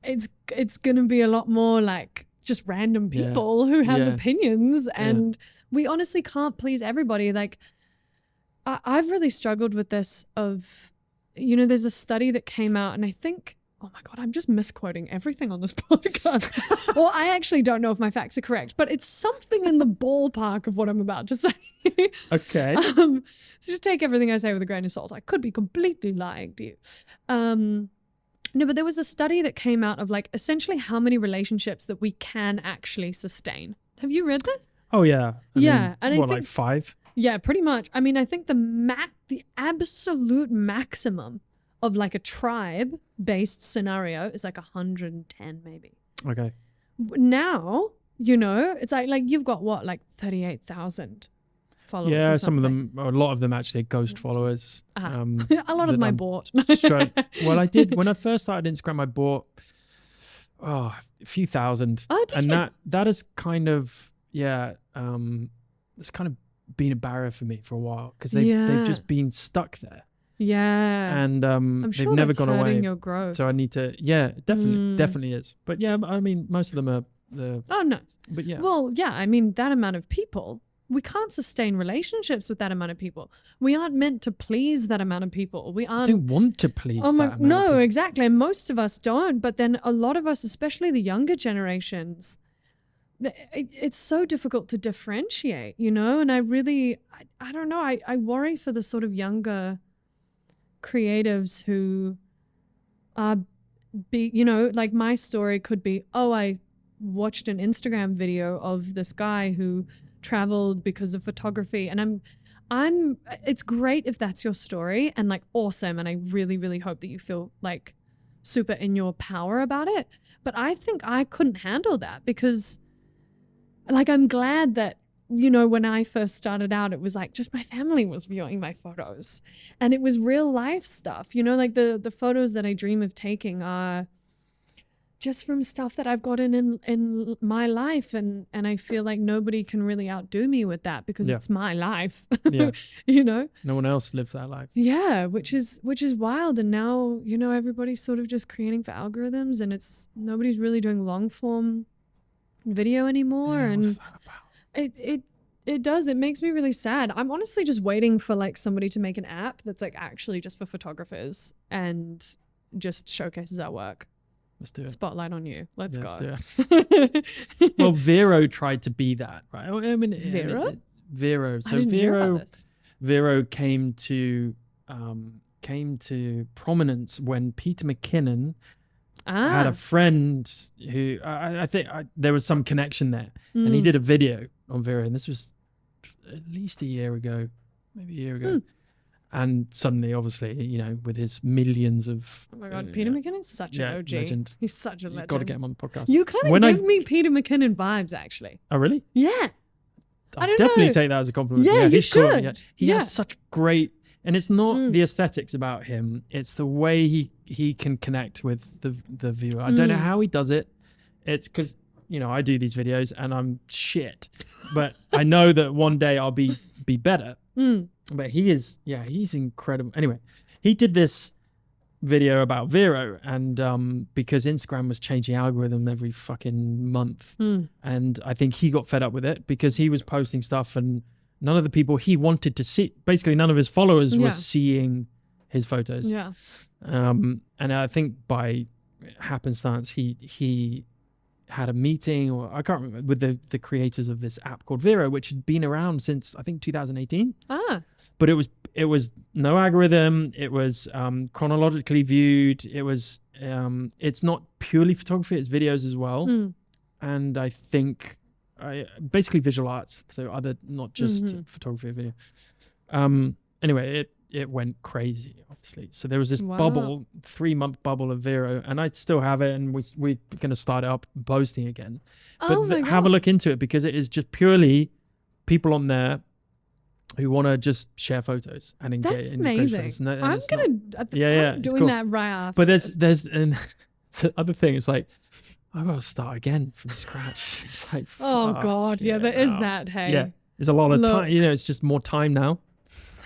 it's going to be a lot more like just random people who have opinions, and we honestly can't please everybody. Like, I've really struggled with this of, there's a study that came out, and I think, oh my God, I'm just misquoting everything on this podcast. Well, I actually don't know if my facts are correct, but it's something in the ballpark of what I'm about to say. Okay. So just take everything I say with a grain of salt. I could be completely lying to you. No, but there was a study that came out of like essentially how many relationships that we can actually sustain. Have you read this? Oh yeah. And I think, like 5? Yeah, pretty much. I mean, I think the absolute maximum of like a tribe-based scenario is like 110 maybe. Okay. Now, it's like you've got what, like 38,000 followers. Yeah, or some of something. them, a lot of them actually are ghost followers. A lot of them I bought. Well, I did when I first started Instagram. I bought a few thousand. Oh, did you? That is kind of it's kind of been a barrier for me for a while, because they've just been stuck there. Yeah. And I'm sure they've never that's gone hurting away. your growth. So I need to, definitely is. But yeah, I mean, most of them are the. Oh, nice. But yeah. Well, yeah, I mean, that amount of people, we can't sustain relationships with that amount of people. We aren't meant to please that amount of people. We aren't. I don't want to please. Oh my, that amount of no, people. exactly. And most of us don't. But then a lot of us, especially the younger generations, it's so difficult to differentiate, And I really, I don't know. I worry for the sort of younger creatives who are, like my story could be, I watched an Instagram video of this guy who traveled because of photography, and it's great if that's your story, and like awesome, and I really, really hope that you feel like super in your power about it. But I think I couldn't handle that, because like I'm glad that, when I first started out, it was like just my family was viewing my photos, and it was real life stuff, like the photos that I dream of taking are, just from stuff that I've gotten in my life, and I feel like nobody can really outdo me with that because it's my life. Yeah. You know, No one else lives that life. yeah, which is wild. And now, you know, everybody's sort of just creating for algorithms, and nobody's really doing long form video anymore. Yeah, and what's that about? it makes me really sad. I'm honestly just waiting for like somebody to make an app that's like actually just for photographers and just showcases our work. Let's do it. Spotlight on you. Let's go. do it. Well, Vero tried to be that, right? I mean, Vero? Vero. So I didn't hear about this. Vero came to prominence when Peter McKinnon had a friend who I think there was some connection there, and he did a video on Vero, and this was at least a year ago, maybe a year ago. And suddenly, obviously, you know, with his millions of... Oh my God, Peter McKinnon's such an OG. Legend. He's such a legend. You've got to get him on the podcast. You kind of give me Peter McKinnon vibes, actually. Oh, really? Yeah. I don't definitely know. take that as a compliment. Yeah, you he's cool. should. Yeah. He has such great... And it's not the aesthetics about him. It's the way he can connect with the viewer. I don't know how he does it. It's because, you know, I do these videos and I'm shit. But I know that one day I'll be better. But he's incredible. Anyway, he did this video about Vero, and because Instagram was changing algorithm every fucking month, and I think he got fed up with it because he was posting stuff and none of the people he wanted to see, basically none of his followers were seeing his photos. Yeah. And I think by happenstance he had a meeting, or I can't remember, with the creators of this app called Vero, which had been around since I think 2018. But it was no algorithm. It was chronologically viewed. It was it's not purely photography. It's videos as well. And I think basically visual arts. So not just photography or video. Anyway, it went crazy, obviously. So there was this bubble, 3-month bubble of Vero, and I still have it, and we're going to start it up posting again. But have a look into it, because it is just purely people on there who want to just share photos and engage. That's amazing. I'm doing that right after. But there's the other thing. It's like, I've got to start again from scratch. It's like, oh God, there is that. Hey, yeah, there's a lot of time. You know, it's just more time now.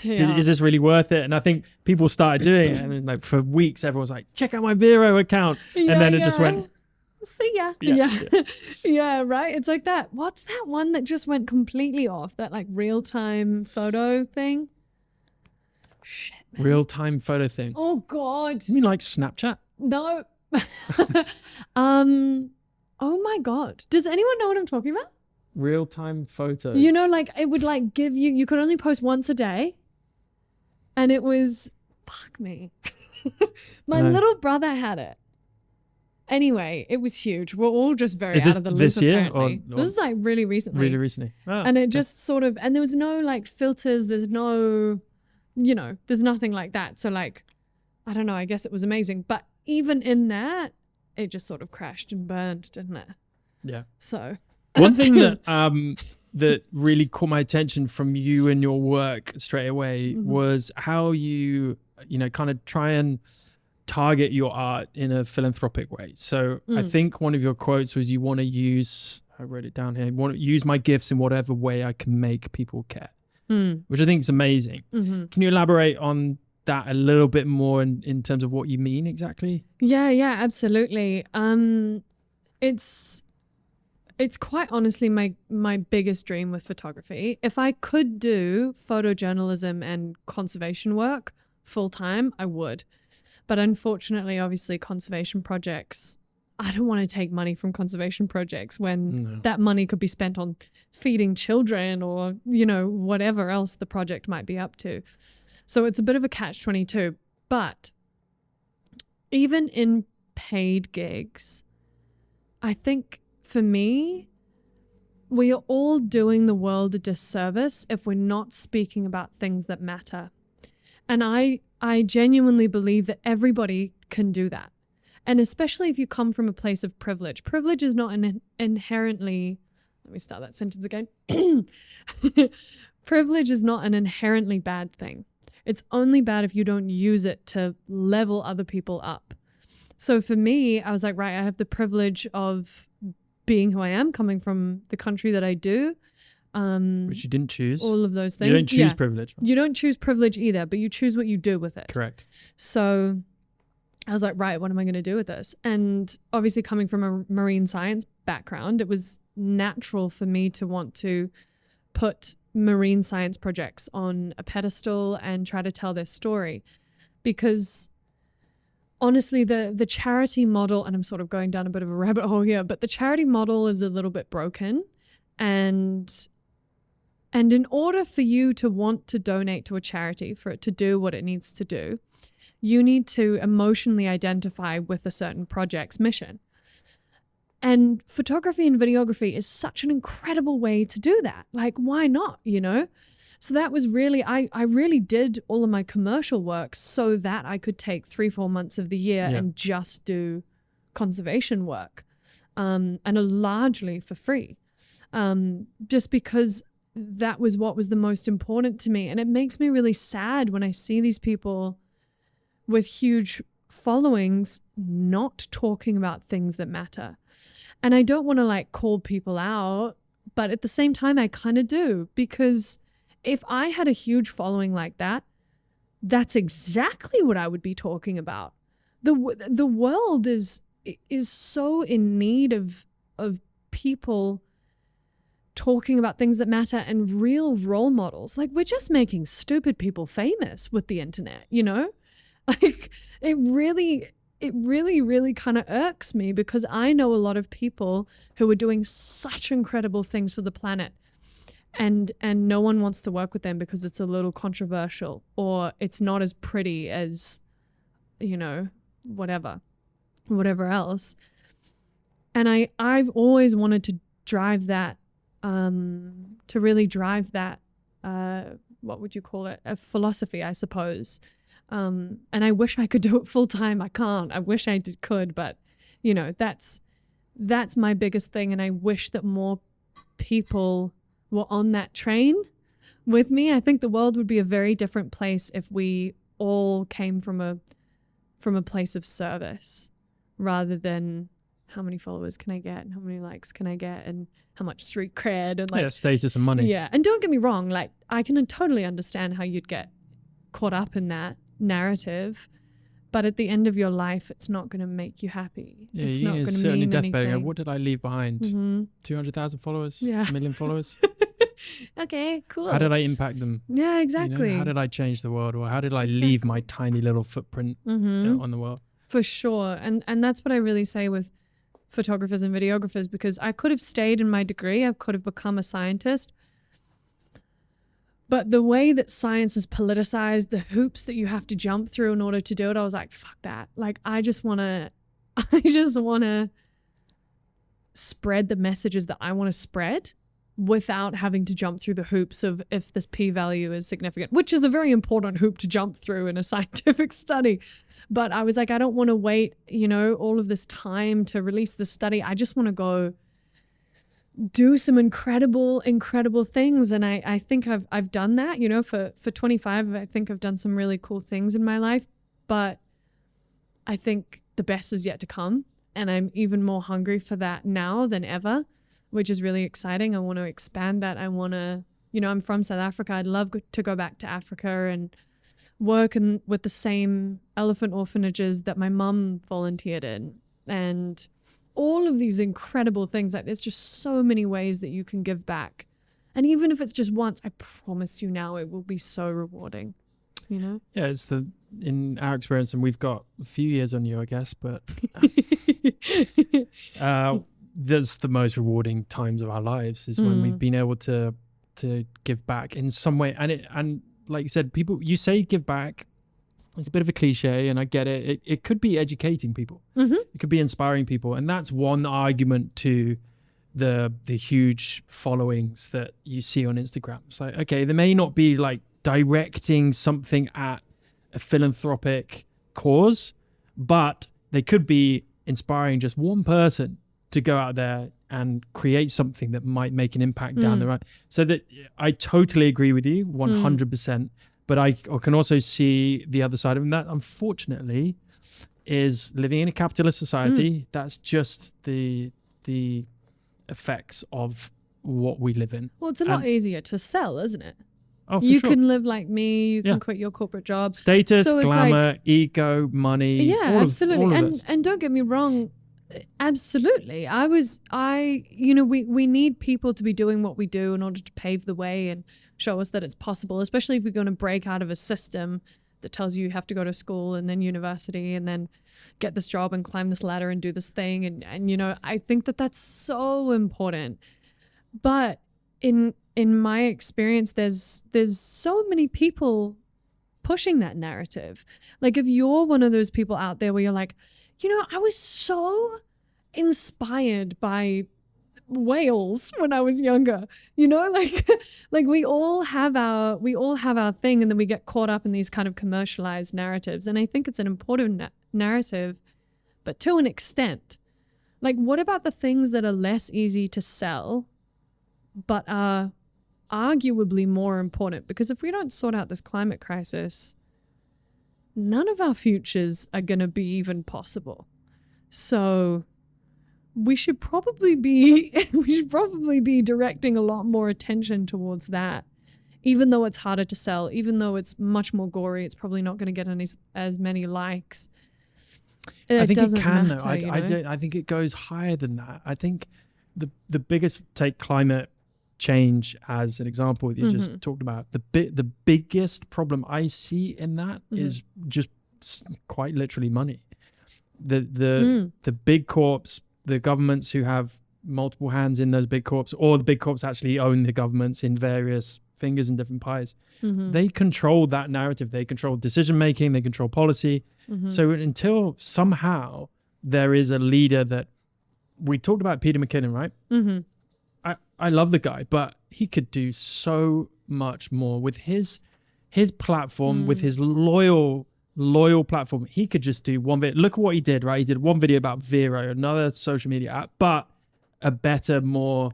Yeah. Is this really worth it? And I think people started doing it, and then, like, for weeks everyone was like, check out my Vero account, and then it just went, see ya. Yeah, right. It's like that. What's that one that just went completely off? That like real-time photo thing? Shit, man. Real-time photo thing. Oh God. You mean like Snapchat? No. Oh my God. Does anyone know what I'm talking about? Real-time photos. You know, like it would like give you could only post once a day. And it was, fuck me. My little brother had it. Anyway, it was huge. We're all just very out of the loop. This year apparently. This is like really recently. Really recently. Oh, and it just sort of, and there was no like filters. There's no, you know, there's nothing like that. So like, I don't know. I guess it was amazing. But even in that, it just sort of crashed and burned, didn't it? Yeah. So. One thing that that really caught my attention from you and your work straight away was how you know, kind of try and target your art in a philanthropic way. So I think one of your quotes was, you want to use, I wrote it down here, want to use my gifts in whatever way I can make people care, which I think is amazing. Can you elaborate on that a little bit more in terms of what you mean exactly? Yeah, absolutely. It's quite honestly my biggest dream with photography. If I could do photojournalism and conservation work full time, I would. But unfortunately, obviously, conservation projects, I don't want to take money from conservation projects when that money could be spent on feeding children or, you know, whatever else the project might be up to. So it's a bit of a catch-22. But even in paid gigs, I think for me, we are all doing the world a disservice if we're not speaking about things that matter. And I genuinely believe that everybody can do that. And especially if you come from a place of privilege. Privilege is not an inherently, let me start that sentence again. Privilege is not an inherently bad thing. It's only bad if you don't use it to level other people up. So for me, I was like, right, I have the privilege of being who I am, coming from the country that I do. Which you didn't choose. All of those things. You don't choose privilege. You don't choose privilege either, but you choose what you do with it. Correct. So I was like, right, what am I going to do with this? And obviously coming from a marine science background, it was natural for me to want to put marine science projects on a pedestal and try to tell their story. Because honestly, the charity model, and I'm sort of going down a bit of a rabbit hole here, but the charity model is a little bit broken. And in order for you to want to donate to a charity, for it to do what it needs to do, you need to emotionally identify with a certain project's mission. And photography and videography is such an incredible way to do that. Like, why not, you know? So that was really, I really did all of my commercial work so that I could take 3-4 months of the year and just do conservation work, and largely for free, just because that was what was the most important to me. And it makes me really sad when I see these people with huge followings not talking about things that matter. And I don't want to like call people out, but at the same time, I kind of do, because if I had a huge following like that, that's exactly what I would be talking about. The world is so in need of people talking about things that matter and real role models. Like, we're just making stupid people famous with the internet, you know? Like, it really kind of irks me, because I know a lot of people who are doing such incredible things for the planet, and no one wants to work with them because it's a little controversial, or it's not as pretty as, you know, whatever else. And I've always wanted to drive that, what would you call it? A philosophy, I suppose. And I wish I could do it full time. I can't. I wish I could, but you know, that's my biggest thing. And I wish that more people were on that train with me. I think the world would be a very different place if we all came from a place of service, rather than how many followers can I get and how many likes can I get and how much street cred and like status and money. Yeah. And don't get me wrong, like I can totally understand how you'd get caught up in that narrative, but at the end of your life, it's not going to make you happy. Yeah, it's not going to mean anything. Deathbed, what did I leave behind? 200,000 followers? Yeah. 1 million followers? Okay, cool. How did I impact them? Yeah, exactly. You know, how did I change the world? Or how did I leave my tiny little footprint on the world? For sure. And that's what I really say with photographers and videographers, because I could have stayed in my degree. I could have become a scientist. But the way that science is politicized, the hoops that you have to jump through in order to do it, I was like, fuck that. Like, I just want to spread the messages that I want to spread without having to jump through the hoops of if this p-value is significant, which is a very important hoop to jump through in a scientific study. But I was like, I don't want to wait, you know, all of this time to release the study. I just want to go do some incredible things. And I think I've done that, you know, for 25, I think I've done some really cool things in my life, but I think the best is yet to come. And I'm even more hungry for that now than ever, which is really exciting. I want to expand that. I want to, you know, I'm from South Africa. I'd love to go back to Africa and work with the same elephant orphanages that my mum volunteered in. And all of these incredible things. Like, there's just so many ways that you can give back. And even if it's just once, I promise you now, it will be so rewarding, you know? Yeah, it's in our experience, and we've got a few years on you, I guess, but that's the most rewarding times of our lives, is when we've been able to give back in some way. And like you said, people, you say give back, it's a bit of a cliche, and I get it. It could be educating people. It could be inspiring people. And that's one argument to the huge followings that you see on Instagram. It's like, okay, they may not be like directing something at a philanthropic cause, but they could be inspiring just one person to go out there and create something that might make an impact down the road. So that I totally agree with you 100%. But I can also see the other side of it, and that, unfortunately, is living in a capitalist society. That's just the effects of what we live in. Well, it's a lot easier to sell, isn't it? Oh, for You sure. can live like me. You can quit your corporate job. Status, So it's glamour, ego, money. Yeah, all absolutely. Of this. And don't get me wrong, absolutely. We need people to be doing what we do in order to pave the way and show us that it's possible, especially if we're going to break out of a system that tells you have to go to school and then university and then get this job and climb this ladder and do this thing. And I think that that's so important. But in my experience, there's so many people pushing that narrative. Like, if you're one of those people out there where you're like, I was so inspired by whales when I was younger, like we all have our thing, and then we get caught up in these kind of commercialized narratives. And I think it's an important narrative, but to an extent. Like, what about the things that are less easy to sell, but are arguably more important? Because if we don't sort out this climate crisis, none of our futures are going to be even possible. So we should probably be directing a lot more attention towards that. Even though it's harder to sell, even though it's much more gory, it's probably not going to get as many likes. I think it can, though. I think it goes higher than that. I think the biggest, take climate change as an example that you just talked about, the biggest problem I see in that is just quite literally money. The big corps, the governments who have multiple hands in those big corps, or the big corps actually own the governments in various fingers and different pies. They control that narrative. They control decision making. They control policy. So until somehow there is a leader that, we talked about Peter McKinnon, right? I love the guy, but he could do so much more with his platform, with his loyal platform. He could just do one video. Look at what he did, right? He did one video about Vero, another social media app, but a better, more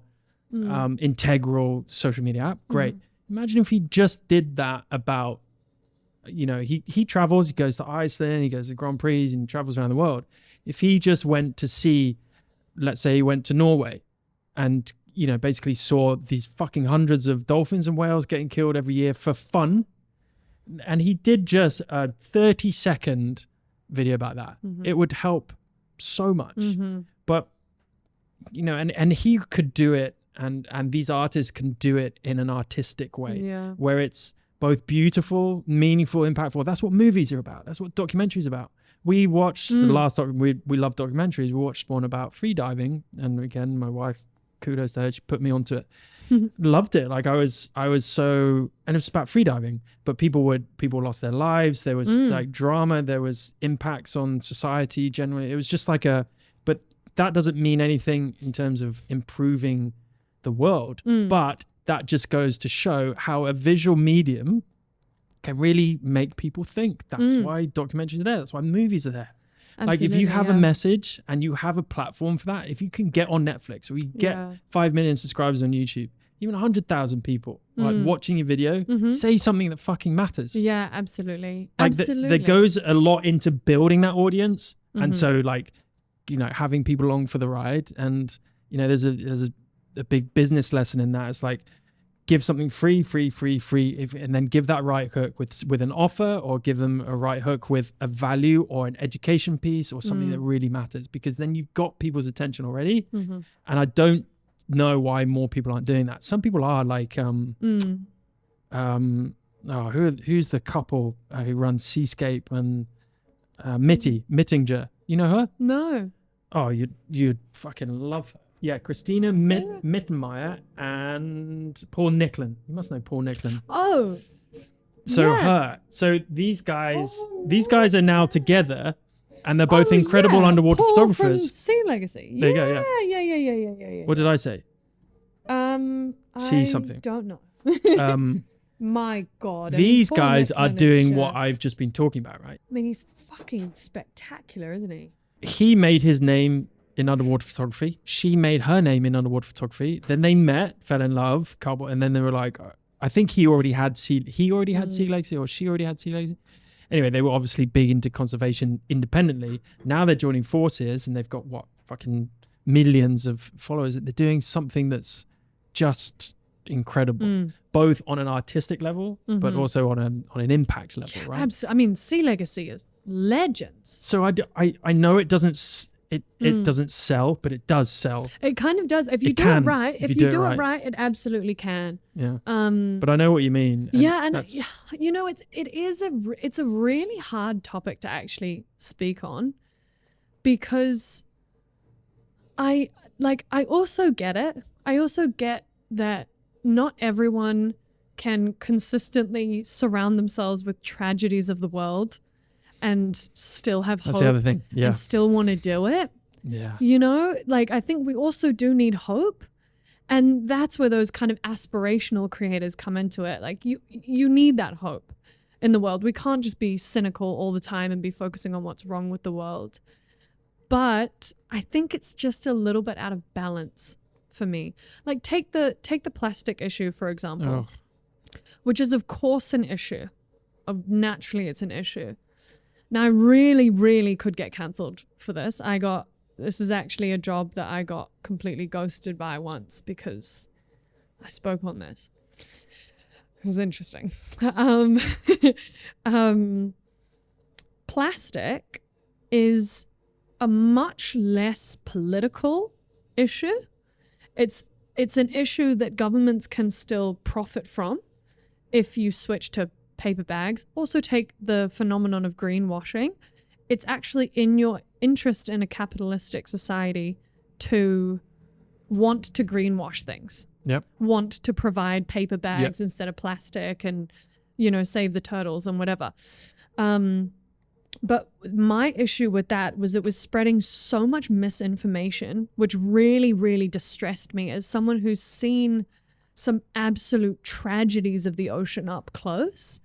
integral social media app. Great. Imagine if he just did that about, he travels, he goes to Iceland, he goes to Grand Prix, and he travels around the world. If he just went to see, let's say he went to Norway and, basically saw these fucking hundreds of dolphins and whales getting killed every year for fun, and he did just a 30-second video about that, it would help so much. But, and he could do it, and these artists can do it in an artistic way, where it's both beautiful, meaningful, impactful. That's what movies are about. That's what documentaries are about. We watched the last we love documentaries. We watched one about freediving, and again, my wife, kudos to her, she put me onto it. Loved it. Like I was so, and it was about freediving, but people lost their lives. There was like drama. There was impacts on society generally. It was just like but that doesn't mean anything in terms of improving the world. But that just goes to show how a visual medium can really make people think. That's why documentaries are there. That's why movies are there. Absolutely, like if you have a message and you have a platform for that, if you can get on Netflix, or you get 5 million subscribers on YouTube, even 100,000 people like watching your video, say something that fucking matters. Yeah, absolutely. Like Absolutely. there goes a lot into building that audience. And so like, having people along for the ride, and, there's a big business lesson in that. It's like, give something free, and then give that right hook with an offer, or give them a right hook with a value or an education piece or something that really matters, because then you've got people's attention already. And I don't know why more people aren't doing that. Some people are like, who's the couple who runs Seascape and Mittinger? You know her? No. Oh, you'd fucking love her. Yeah, Christina Mittenmeyer and Paul Nicklin. You must know Paul Nicklin. Oh. So her. So these guys are now together, and they're both incredible underwater Paul photographers. From Sea Legacy. There you go, Yeah. What did I say? I something. don't know. My God. These Paul guys Nicklin are is doing just, what I've just been talking about, right? I mean, he's fucking spectacular, isn't he? He made his name in underwater photography. She made her name in underwater photography. Then they met, fell in love, couple, and then they were like, I think he already had Sea Legacy, or she already had Sea Legacy. Anyway, they were obviously big into conservation independently. Now they're joining forces and they've got fucking millions of followers. They're doing something that's just incredible, both on an artistic level, but also on an impact level, right? Absolutely. I mean, Sea Legacy is legends. So I know it doesn't it doesn't sell, but it does sell. It kind of does. If you do it right, if you do it right, it absolutely can. Yeah. But I know what you mean. And you know, it's a really hard topic to actually speak on, because I also get it. I also get that not everyone can consistently surround themselves with tragedies of the world and still have hope. That's the other thing. Yeah. And still want to do it. Yeah. You know, like, I think we also do need hope. And that's where those kind of aspirational creators come into it. Like, you need that hope in the world. We can't just be cynical all the time and be focusing on what's wrong with the world. But I think it's just a little bit out of balance for me. Like, take the plastic issue, for example, which is of course an issue. Naturally, it's an issue. Now, I really, really could get cancelled for this. This is actually a job that I got completely ghosted by once because I spoke on this. It was interesting. Plastic is a much less political issue. It's an issue that governments can still profit from if you switch to paper bags. Also, take the phenomenon of greenwashing. It's actually in your interest in a capitalistic society to want to greenwash things. Yep. Want to provide paper bags instead of plastic, and, you know, save the turtles and whatever. But my issue with that was it was spreading so much misinformation, which really, really distressed me as someone who's seen some absolute tragedies of the ocean up close.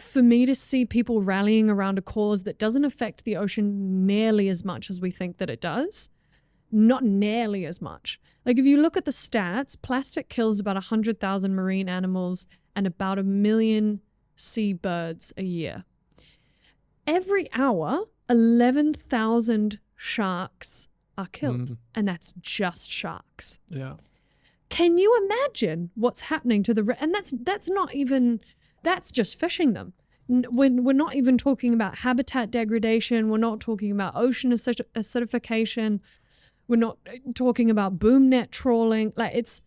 For me to see people rallying around a cause that doesn't affect the ocean nearly as much as we think that it does, not nearly as much. Like, if you look at the stats, plastic kills about 100,000 marine animals and about 1 million seabirds a year. Every hour, 11,000 sharks are killed, and that's just sharks. Yeah. Can you imagine what's happening to and that's just fishing them. We're not even talking about habitat degradation. We're not talking about ocean acidification. We're not talking about boom net trawling. Like, it's,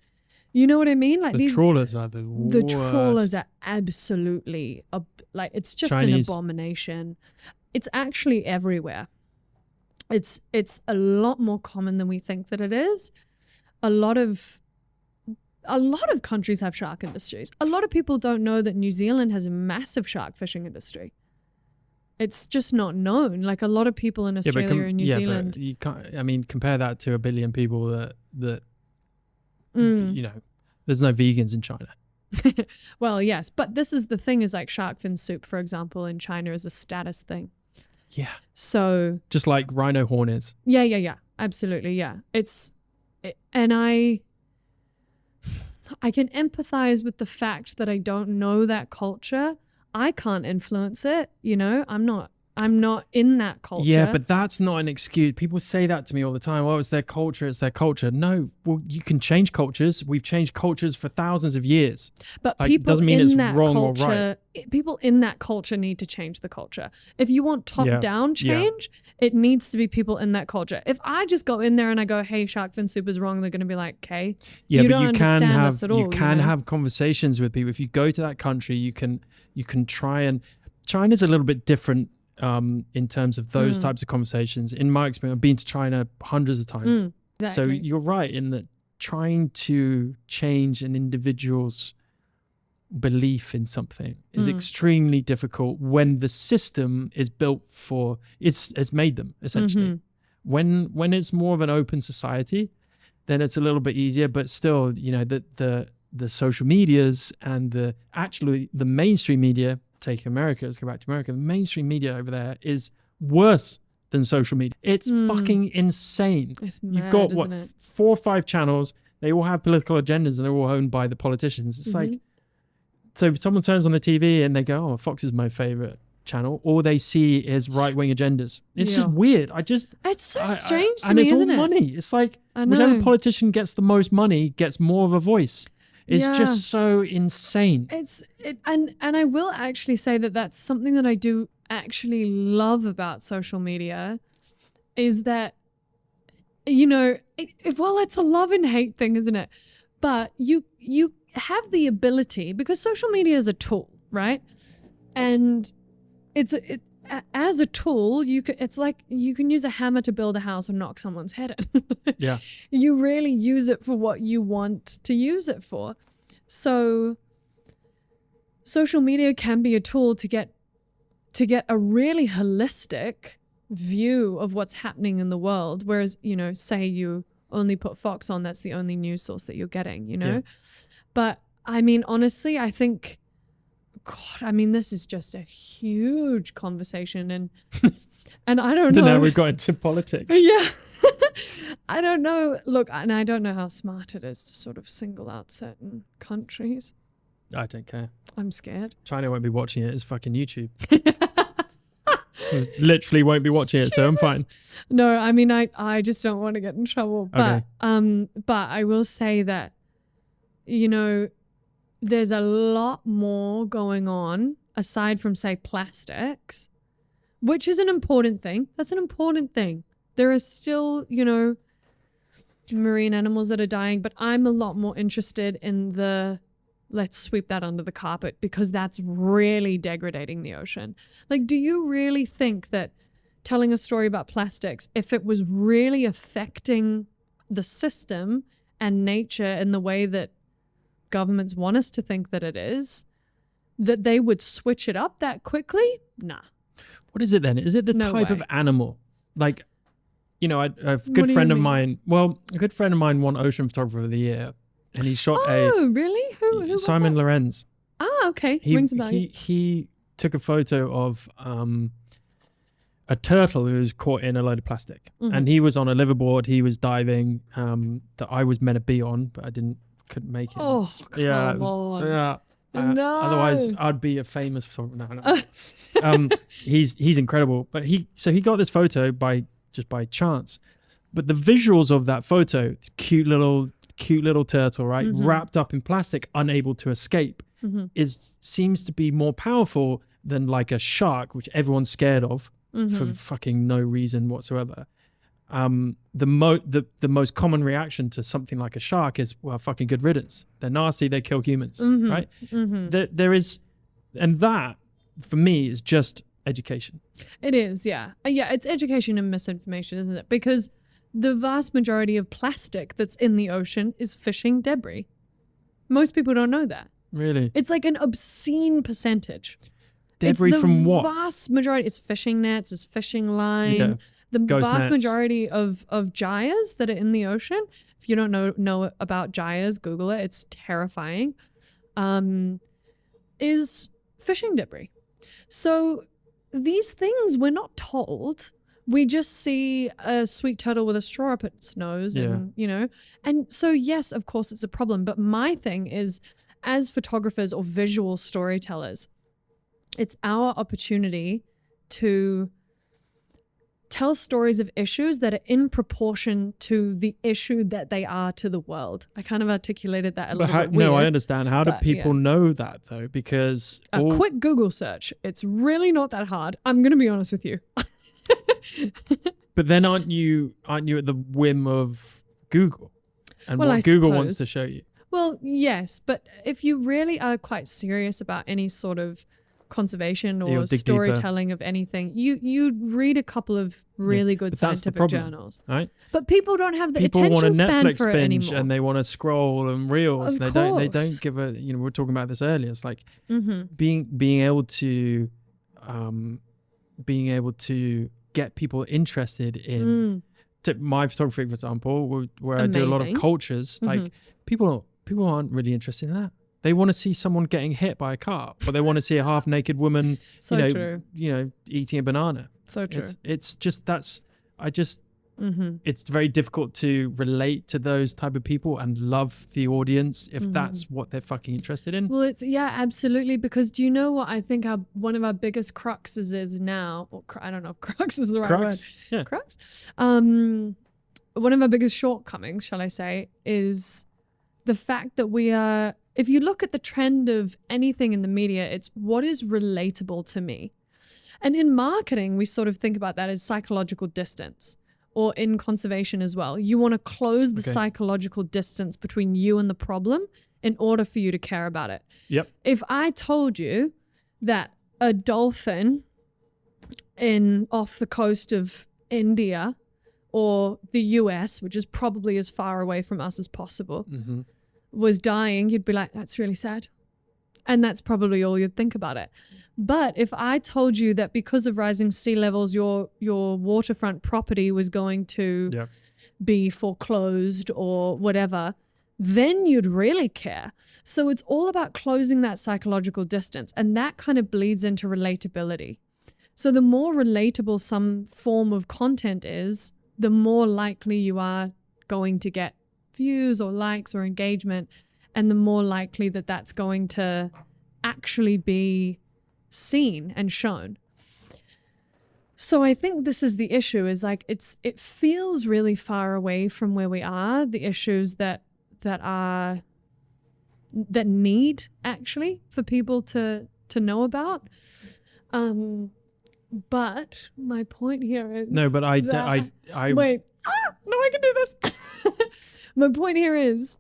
you know what I mean? Like, the trawlers are the worst. The trawlers are absolutely, it's just Chinese. an abomination. It's actually everywhere. It's a lot more common than we think that it is. A lot of countries have shark industries. A lot of people don't know that New Zealand has a massive shark fishing industry. It's just not known. Like, a lot of people in Australia and New Zealand. But you can't, I mean, compare that to 1 billion people that you know, there's no vegans in China. Well, yes, but this is the thing, is like shark fin soup, for example, in China is a status thing. Yeah. So just like rhino horn is. Yeah. Absolutely, yeah. And I can empathize with the fact that I don't know that culture. I can't influence it, you know? I'm not in that culture. Yeah, but that's not an excuse. People say that to me all the time. Oh, it's their culture, it's their culture. No, well, you can change cultures. We've changed cultures for thousands of years. But like, people doesn't mean in it's that wrong culture, or right. People in that culture need to change the culture. If you want top-down change, it needs to be people in that culture. If I just go in there and I go, hey, shark fin soup is wrong, they're going to be like, okay, yeah, you but don't understand us at all. You can have conversations with people. If you go to that country, you can try, and China's a little bit different in terms of those types of conversations. In my experience, I've been to China hundreds of times. Exactly. So you're right in that trying to change an individual's belief in something is extremely difficult when the system is built for it's made them essentially. When it's more of an open society, then it's a little bit easier, but still, you know, the social medias and the mainstream media, take America, let's go back to America, the mainstream media over there is worse than social media. It's fucking insane. It's mad, you've got isn't it? 4 or 5 channels, they all have political agendas and they're all owned by the politicians. It's like So someone turns on the TV and they go, "Oh, Fox is my favorite channel." All they see is right-wing agendas. It's just weird. It's so strange to and me, it's all isn't it? money. It's like I whichever know. politician gets the most money gets more of a voice. It's Yeah. just so insane. And I will actually say that that's something that I do actually love about social media, is that, you know, it's a love and hate thing, isn't it? But you have the ability, because social media is a tool, right? And as a tool, it's like you can use a hammer to build a house or knock someone's head in. Yeah. You really use it for what you want to use it for. So social media can be a tool to get a really holistic view of what's happening in the world. Whereas, you know, say you only put Fox on, that's the only news source that you're getting, you know? Yeah. But I mean, honestly, I think, God, I mean, this is just a huge conversation, and I don't know. We've got into politics. Yeah. I don't know. Look, and I don't know how smart it is to sort of single out certain countries. I don't care. I'm scared. China won't be watching it. It's fucking YouTube. Literally won't be watching it, so I'm fine. No, I mean, I just don't want to get in trouble. But but I will say that, you know, there's a lot more going on aside from, say, plastics, which is an important thing. That's an important thing. There are still, you know, marine animals that are dying, but I'm a lot more interested in let's sweep that under the carpet, because that's really degrading the ocean. Like, do you really think that telling a story about plastics, if it was really affecting the system and nature in the way that governments want us to think that it is, that they would switch it up that quickly? Nah. What is it then? Is it the No type way. of animal? Like, you know, a do good you friend of mean? mine, a good friend of mine won Ocean Photographer of the Year, and he shot Oh, really? Who was Simon that? Lorenz. Ah, okay. He, Rings a bell. he took a photo of a turtle who was caught in a load of plastic. Mhm. And he was on a liverboard. He was diving that I was meant to be on, but I couldn't make it. Oh, come yeah, it was, on. yeah. No. Otherwise, I'd be a famous photographer. No. He's incredible. But he got this photo by chance. But the visuals of that photo, this cute little turtle, right, Mhm. wrapped up in plastic, unable to escape, Mhm. seems to be more powerful than like a shark, which everyone's scared of for Mhm. fucking no reason whatsoever. The most common reaction to something like a shark is, well, fucking good riddance. They're nasty. They kill humans, Mhm. right? Mhm. There is, and that for me is just education. It is, yeah. Yeah, it's education and misinformation, isn't it? Because the vast majority of plastic that's in the ocean is fishing debris. Most people don't know that. Really, It's like an obscene percentage. debris It's from what? The vast majority. It's fishing nets, it's fishing line. Yeah. The Ghost vast nets. majority of gyres that are in the ocean. If you don't know about gyres, Google it. It's terrifying. Is fishing debris. So these things we're not told. We just see a sweet turtle with a straw up its nose, and you know. And so yes, of course, it's a problem. But my thing is, as photographers or visual storytellers, it's our opportunity to tell stories of issues that are in proportion to the issue that they are to the world. I kind of articulated that a little bit weird. No, I understand. How do but, people yeah. know that though? Because A quick Google search. It's really not that hard. I'm going to be honest with you. But then aren't you at the whim of Google and Well, what I Google wants to suppose. show you? Well, yes, but if you really are quite serious about any sort of conservation You'll or dig storytelling of anything, you read a couple of really good but that's the scientific problem, journals. Right? But people don't have the People want a attention span Netflix for it binge anymore. and they want to scroll and reels. Of And they course. don't give a, you know, we were talking about this earlier. It's like Mm-hmm. being able to get people interested in my photography, for example, where I do a lot of Amazing. cultures. Like people aren't really interested in that. They want to see someone getting hit by a car, or they want to see a half naked woman, So true. eating a banana. So true. It's just it's very difficult to relate to those type of people and love the audience if that's what they're fucking interested in. Well, absolutely. Because do you know what I think one of our biggest cruxes is now? Or I don't know if crux is the right word. Yeah. Crux? One of our biggest shortcomings, shall I say, is the fact that we are, if you look at the trend of anything in the media, it's what is relatable to me. And in marketing, we sort of think about that as psychological distance. Or in conservation as well. You want to close the psychological distance between you and the problem in order for you to care about it. Yep. If I told you that a dolphin off the coast of India or the US, which is probably as far away from us as possible, was dying, you'd be like, that's really sad. And that's probably all you'd think about it. But if I told you that because of rising sea levels, your waterfront property was going to be foreclosed or whatever, then you'd really care. So it's all about closing that psychological distance. And that kind of bleeds into relatability. So the more relatable some form of content is, the more likely you are going to get views or likes or engagement. And the more likely that that's going to actually be seen and shown. So I think this is the issue, is like it feels really far away from where we are, the issues that need actually for people to know about. But my point here is no, but I wait. No, I can do this. My point here is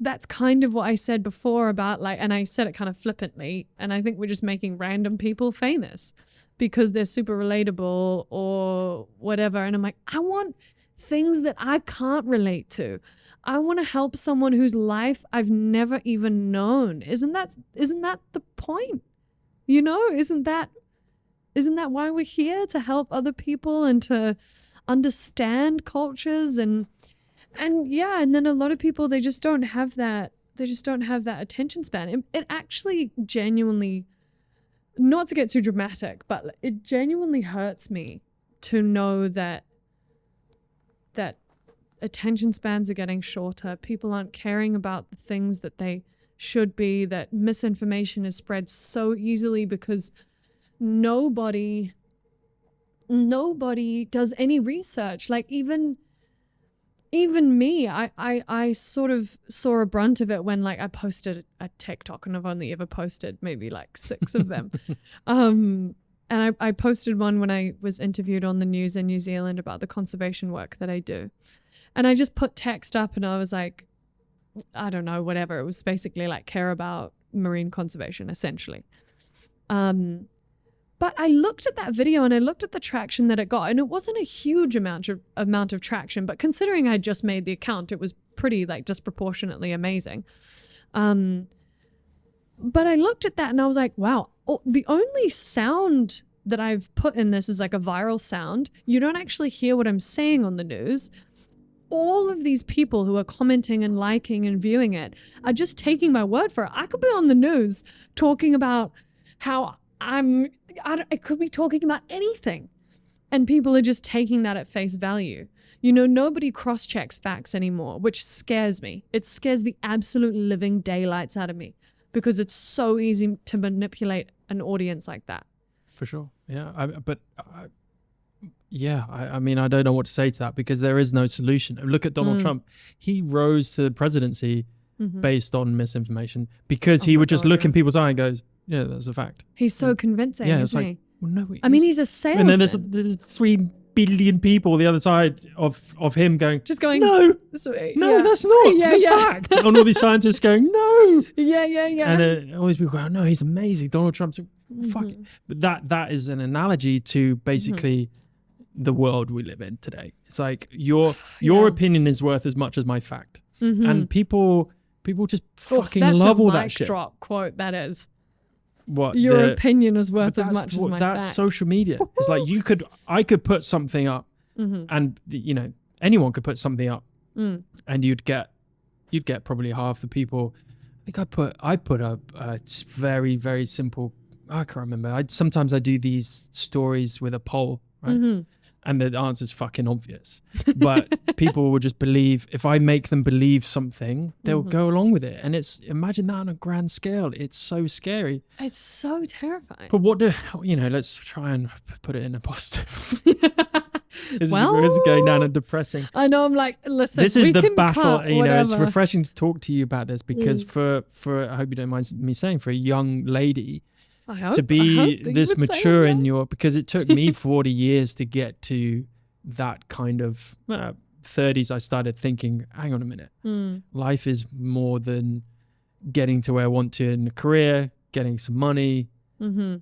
that's kind of what I said before about and I said it kind of flippantly, and I think we're just making random people famous because they're super relatable or whatever. And I'm like, I want things that I can't relate to. I want to help someone whose life I've never even known. Isn't that the point? You know, isn't that why we're here? To help other people and to understand cultures and then a lot of people, they just don't have that attention span. It actually genuinely, not to get too dramatic, but it genuinely hurts me to know that attention spans are getting shorter. People aren't caring about the things that they should be, that misinformation is spread so easily because nobody does any research. Like even me, I sort of saw a brunt of it when I posted a TikTok, and I've only ever posted maybe 6 of them. And I posted one when I was interviewed on the news in New Zealand about the conservation work that I do. And I just put text up and I was like, I don't know, whatever. It was basically care about marine conservation, essentially. But I looked at that video and I looked at the traction that it got, and it wasn't a huge amount of traction, but considering I just made the account, it was pretty disproportionately amazing. But I looked at that and I was like, wow, the only sound that I've put in this is a viral sound. You don't actually hear what I'm saying on the news. All of these people who are commenting and liking and viewing it are just taking my word for it. I could be on the news talking about how I could be talking about anything, and people are just taking that at face value. You know, nobody cross-checks facts anymore, which scares me. It scares the absolute living daylights out of me because it's so easy to manipulate an audience like that. For sure. Yeah. I mean, I don't know what to say to that because there is no solution. Look at Donald Trump. He rose to the presidency based on misinformation because he would just look in people's eye and goes, yeah, that's a fact. He's so convincing, isn't he? Well, no, I mean, he's a salesman. And then there's 3 billion people the other side of him going, just going, no, that's not the fact. And all these scientists going, no. Yeah. And all these people go, no, he's amazing. Donald Trump's fucking. But that is an analogy to basically the world we live in today. It's like your opinion is worth as much as my fact. And people just fucking love all that shit. That's a mic drop quote, that is. What your opinion is worth as much as my fact. That's social media. It's like I could put something up, and anyone could put something up, and you'd get probably half the people. I think I put up a very, very simple. I can't remember. Sometimes I do these stories with a poll right? Mhm. And the answer's fucking obvious. But people will just believe, if I make them believe something, they'll go along with it. And imagine that on a grand scale. It's so scary. It's so terrifying. But let's try and put it in a positive. This Well, is going down and depressing. I know. I'm like, listen. This is we the can battle. cut It's whatever. refreshing to talk to you about this because for I hope you don't mind me saying, for a young lady I hope, to I be hope that this you would say mature that. in your, because it took me 40 years to get to that kind of 30s. I started thinking, hang on a minute, life is more than getting to where I want to in a career, getting some money,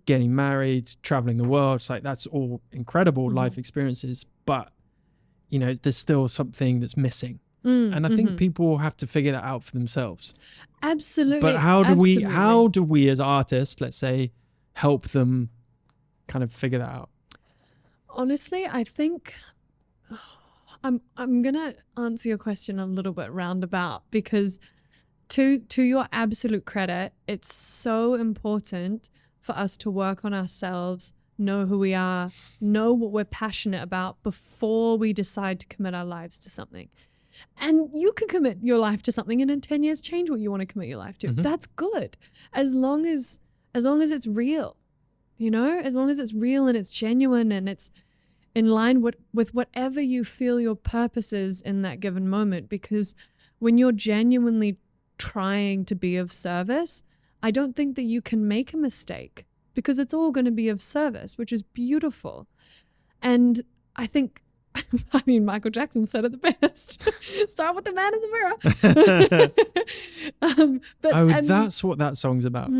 getting married, traveling the world. It's like, that's all incredible life experiences, but there's still something that's missing. And I think people will have to figure that out for themselves. Absolutely. But how do we as artists, let's say, help them kind of figure that out? Honestly, I think I'm gonna answer your question a little bit roundabout, because to your absolute credit, it's so important for us to work on ourselves, know who we are, know what we're passionate about before we decide to commit our lives to something. And you can commit your life to something and in 10 years change what you want to commit your life to. That's good. As long as it's real, as long as it's real and it's genuine and it's in line with whatever you feel your purpose is in that given moment. Because when you're genuinely trying to be of service, I don't think that you can make a mistake, because it's all going to be of service, which is beautiful. And I think, Michael Jackson said it the best. Start with the man in the mirror. That's what that song's about. The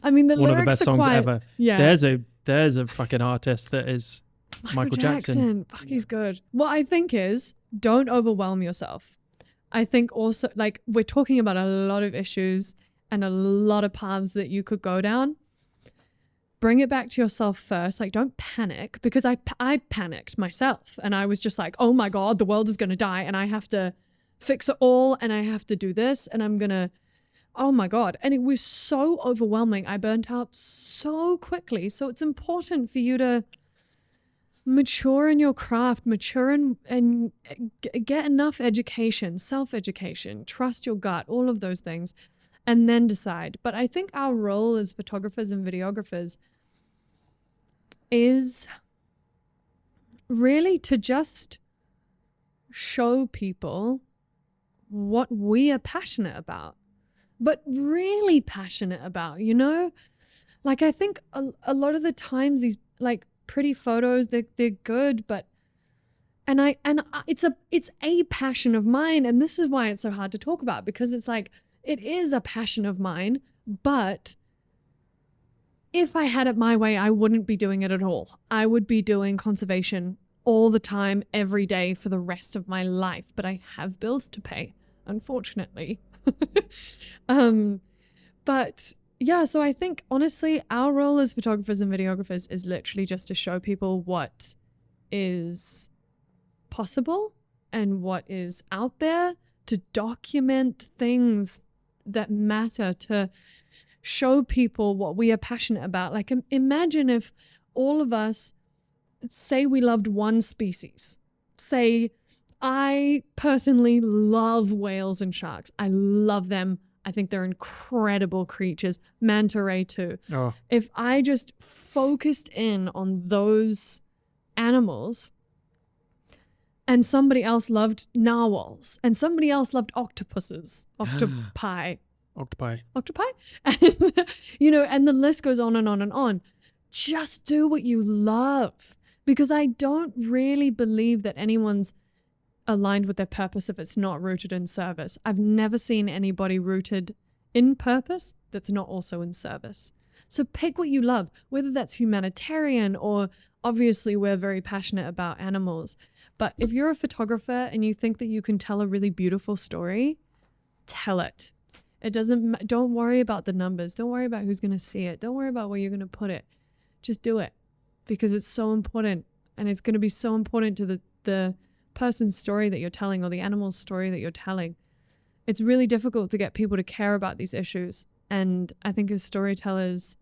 One lyrics of the best are songs quite, ever. Yeah. There's a fucking artist that is Michael Jackson. Fuck, he's good. What I think is, don't overwhelm yourself. I think also, like, we're talking about a lot of issues and a lot of paths that you could go down. Bring it back to yourself first. Like, don't panic, because I panicked myself, and I was just like, oh my God, the world is going to die and I have to fix it all and I have to do this and I'm going to, oh my God. And it was so overwhelming. I burnt out so quickly. So it's important for you to mature in your craft, mature and get enough education, self-education, trust your gut, all of those things, and then decide. But I think our role as photographers and videographers is really to just show people what we are passionate about, but really passionate about, Like, I think a lot of the times these, like, pretty photos, they're good, but it's a passion of mine, and this is why it's so hard to talk about, because it's like, it is a passion of mine, but if I had it my way, I wouldn't be doing it at all. I would be doing conservation all the time, every day for the rest of my life, but I have bills to pay, unfortunately. But yeah, so I think honestly, our role as photographers and videographers is literally just to show people what is possible and what is out there, to document things that matter, to show people what we are passionate about. Like, imagine if all of us, say we loved one species. Say, I personally love whales and sharks. I love them. I think they're incredible creatures. Manta ray too. Oh. If I just focused in on those animals, and somebody else loved narwhals, and somebody else loved octopuses, octopi. And, and the list goes on and on and on. Just do what you love, because I don't really believe that anyone's aligned with their purpose if it's not rooted in service. I've never seen anybody rooted in purpose that's not also in service. So pick what you love, whether that's humanitarian or, obviously, we're very passionate about animals. But if you're a photographer and you think that you can tell a really beautiful story, tell it. Don't worry about the numbers. Don't worry about who's going to see it. Don't worry about where you're going to put it. Just do it, because it's so important, and it's going to be so important to the person's story that you're telling, or the animal's story that you're telling. It's really difficult to get people to care about these issues. And I think as storytellers,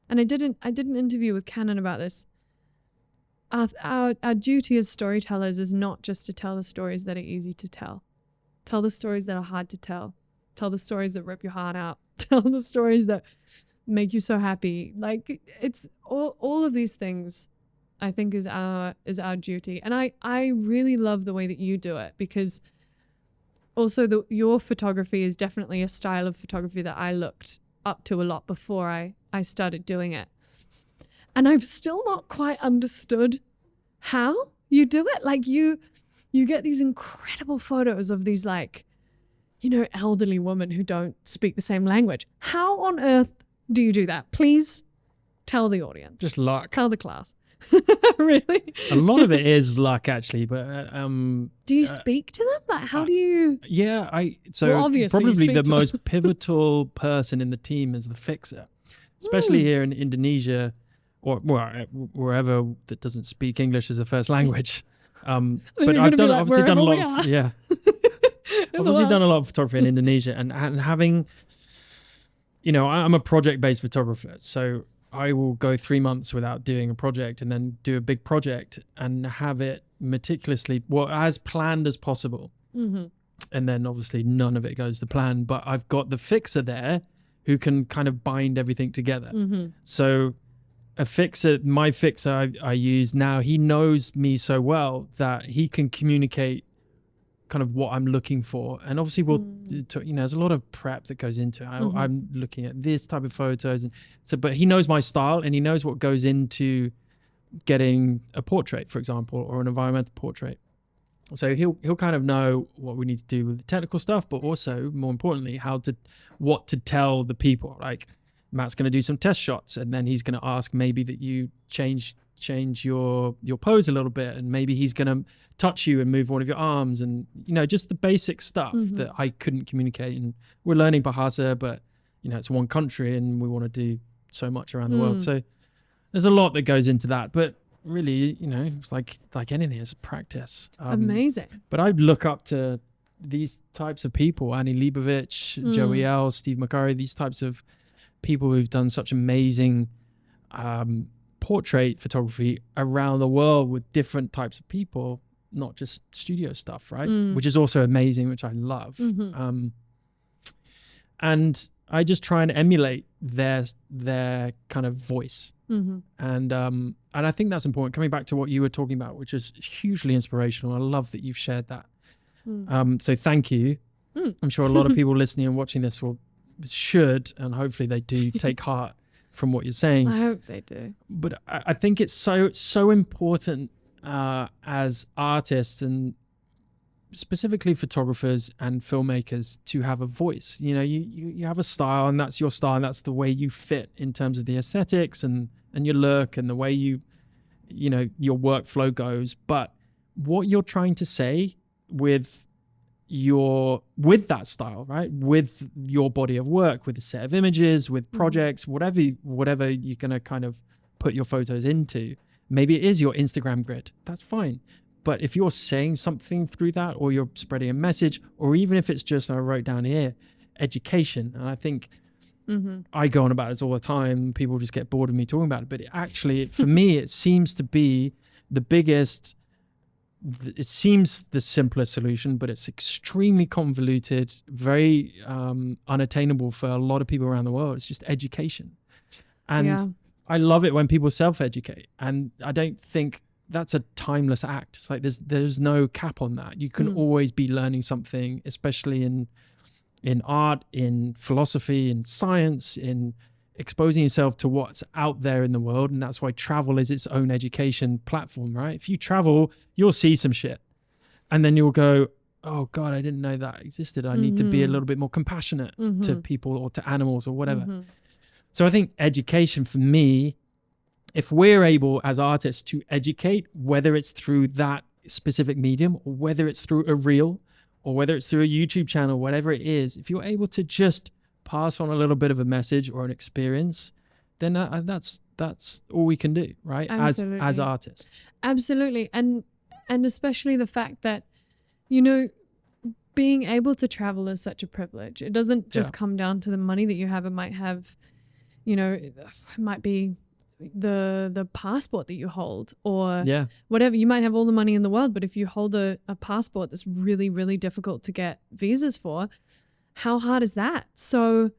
and I did an interview with Canon about this, our duty as storytellers is not just to tell the stories that are easy to tell. Tell the stories that are hard to tell. Tell the stories that rip your heart out. Tell the stories that make you so happy. Like, it's all of these things, I think, is our duty. And I really love the way that you do it, because also your photography is definitely a style of photography that I looked up to a lot before I started doing it. And I've still not quite understood how you do it. Like, you get these incredible photos of these, like, you know, elderly women who don't speak the same language. How on earth do you do that? Please tell the audience. Just luck. Tell the class. Really? A lot of it is luck, actually. But do you speak to them? Like, how do you? Yeah, Well, obviously you probably speak the to most pivotal person in the team is the fixer, especially here in Indonesia, or wherever that doesn't speak English as a first language. But I've obviously done a lot of obviously done a lot of photography in Indonesia, and having, you know, I'm a project-based photographer, so I will go 3 months without doing a project and then do a big project and have it meticulously, as planned as possible. Mm-hmm. And then obviously none of it goes to plan, but I've got the fixer there who can kind of bind everything together. Mm-hmm. So my fixer I use now, he knows me so well that he can communicate kind of what I'm looking for. And obviously you know, there's a lot of prep that goes into it. I'm looking at this type of photos, and so, but he knows my style and he knows what goes into getting a portrait, for example, or an environmental portrait. So he'll kind of know what we need to do with the technical stuff, but also more importantly, what to tell the people. Like, Matt's going to do some test shots, and then he's going to ask maybe that you change your pose a little bit, and maybe he's going to touch you and move one of your arms, and, you know, just the basic stuff that I couldn't communicate. And we're learning Bahasa, but, you know, it's one country and we want to do so much around the world. So there's a lot that goes into that, but really, you know, it's like anything, it's practice. Amazing. But I look up to these types of people, Annie Leibovitz, Joey L, Steve McCurry, these types of people who've done such amazing portrait photography around the world with different types of people, not just studio stuff, right? Which is also amazing, which I love. And I just try and emulate their kind of voice. And I think that's important. Coming back to what you were talking about, which is hugely inspirational. I love that you've shared that. So thank you. I'm sure a lot of people listening and watching this should, and hopefully they do, take heart from what you're saying. I hope they do. But I think it's so important as artists, and specifically photographers and filmmakers, to have a voice. You know, you have a style, and that's your style, and that's the way you fit in terms of the aesthetics and your look and the way you know, your workflow goes. But what you're trying to say with that style, right, with your body of work, with a set of images, with projects, whatever you're going to kind of put your photos into, maybe it is your Instagram grid, that's fine. But if you're saying something through that, or you're spreading a message, or even if it's just, I wrote down here, education, and I think I go on about this all the time, people just get bored of me talking about it, but for me, it seems to be it seems the simplest solution, but it's extremely convoluted, very unattainable for a lot of people around the world. It's just education. And I love it when people self-educate. And I don't think that's a timeless act. It's like there's no cap on that. You can always be learning something, especially in art, in philosophy, in science, in exposing yourself to what's out there in the world. And that's why travel is its own education platform, right? If you travel, you'll see some shit, and then you'll go, oh God, I didn't know that existed. I need to be a little bit more compassionate to people or to animals or whatever. So I think education, for me, if we're able as artists to educate, whether it's through that specific medium, or whether it's through a reel, or whether it's through a YouTube channel, whatever it is, if you're able to just pass on a little bit of a message or an experience, then that's all we can do, right? Absolutely. As artists. Absolutely. And especially the fact that, you know, being able to travel is such a privilege. It doesn't just come down to the money that you have. It might have, you know, it might be the passport that you hold, or Yeah. whatever. You might have all the money in the world, but if you hold a passport that's really, really difficult to get visas for, how hard is that? So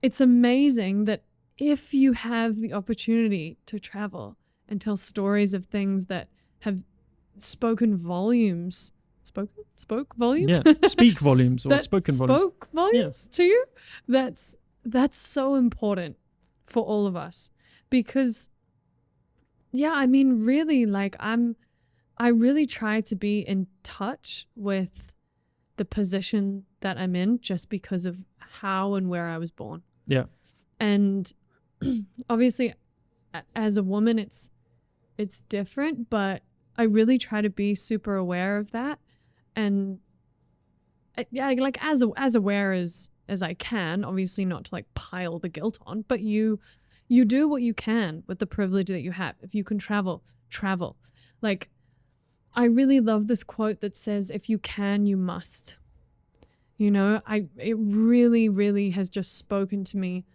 it's amazing that if you have the opportunity to travel and tell stories of things that have spoke volumes, spoke volumes? Yeah. Speak volumes or that spoken volumes. spoke volumes to you. That's so important for all of us, because yeah, I mean, really, like I really try to be in touch with the position that I'm in just because of how and where I was born. Yeah. And obviously as a woman it's different, but I really try to be super aware of that, and yeah, like as aware as I can, obviously not to like pile the guilt on, but you do what you can with the privilege that you have. If you can travel. Like, I really love this quote that says, if you can, you must. You know, it really, really has just spoken to me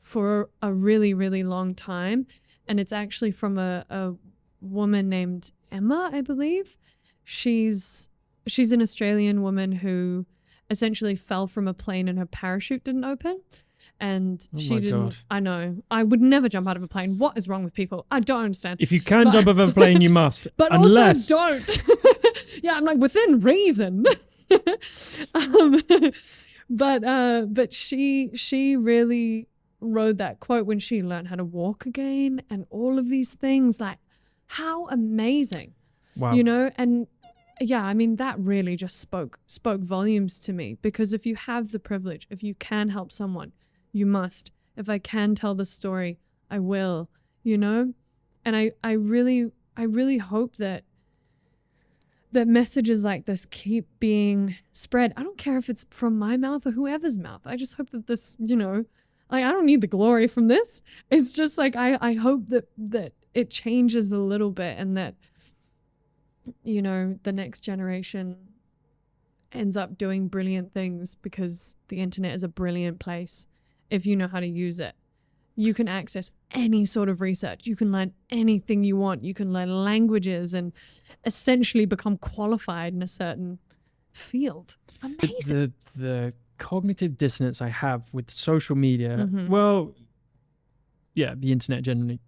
for a really, really long time. And it's actually from a woman named Emma, I believe. She's an Australian woman who essentially fell from a plane and her parachute didn't open. And she didn't. God. I know. I would never jump out of a plane. What is wrong with people? I don't understand. If you can jump out of a plane, you must. But unless... also don't. Yeah, I'm like, within reason. But she really wrote that quote when she learned how to walk again and all of these things. Like, how amazing. Wow. You know, and yeah, I mean, that really just spoke volumes to me, because if you have the privilege, if you can help someone, you must. If I can tell the story, I will, you know? And I really hope that messages like this keep being spread. I don't care if it's from my mouth or whoever's mouth. I just hope that this, you know, like, I don't need the glory from this. It's just like, I hope that it changes a little bit, and that, you know, the next generation ends up doing brilliant things, because the internet is a brilliant place if you know how to use it. You can access any sort of research. You can learn anything you want. You can learn languages and essentially become qualified in a certain field. Amazing. The cognitive dissonance I have with social media, Mm-hmm. well, yeah, the internet generally,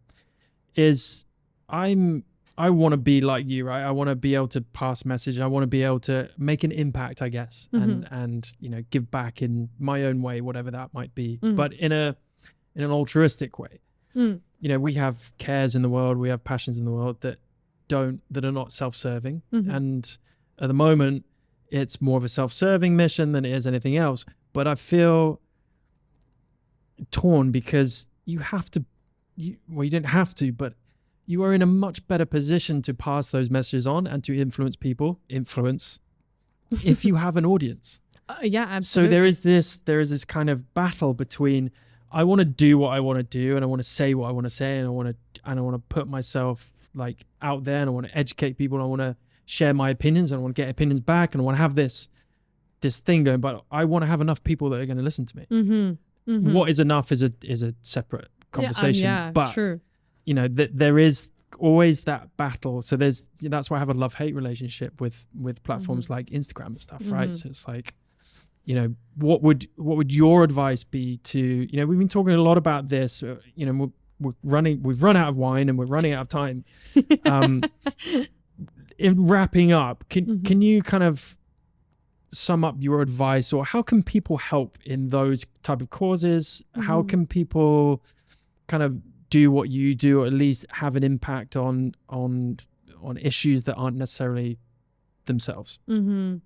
is I want to be like you, right? I want to be able to pass message. I want to be able to make an impact, I guess, Mm-hmm. and you know, give back in my own way, whatever that might be, Mm. but in an altruistic way. Mm. You know, we have cares in the world, we have passions in the world that are not self-serving, Mm-hmm. and at the moment, it's more of a self-serving mission than it is anything else. But I feel torn, because you don't have to, but you are in a much better position to pass those messages on and to influence people, if you have an audience. Yeah, absolutely. So there is this kind of battle between, I want to do what I want to do, and I want to say what I want to say, and I want to put myself like out there, and I want to educate people, and I want to share my opinions, and I want to get opinions back, and I want to have this thing going, but I want to have enough people that are going to listen to me. Mm-hmm. Mm-hmm. What is enough is a separate conversation. Yeah, but true. you know, there is always that battle. So that's why I have a love-hate relationship with platforms Mm-hmm. like Instagram and stuff, Mm-hmm. right? So it's like, you know, what would your advice be to, you know, we've been talking a lot about this, you know, we've run out of wine and we're running out of time. In wrapping up, Mm-hmm. can you kind of sum up your advice, or how can people help in those type of causes? Mm-hmm. How can people kind of do what you do, or at least have an impact on issues that aren't necessarily themselves? Mm-hmm.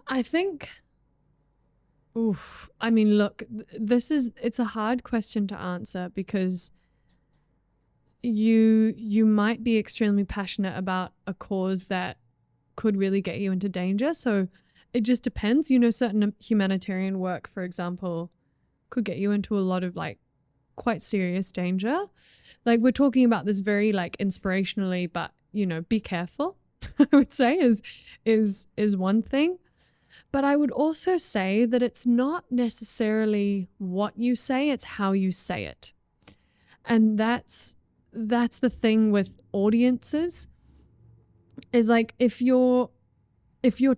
I think, I mean, look, it's a hard question to answer, because you might be extremely passionate about a cause that could really get you into danger. So it just depends. You know, certain humanitarian work, for example, could get you into a lot of like quite serious danger. Like, we're talking about this very like inspirationally, but you know, be careful, I would say is one thing. But I would also say that it's not necessarily what you say, it's how you say it. And that's the thing with audiences, is like, if you're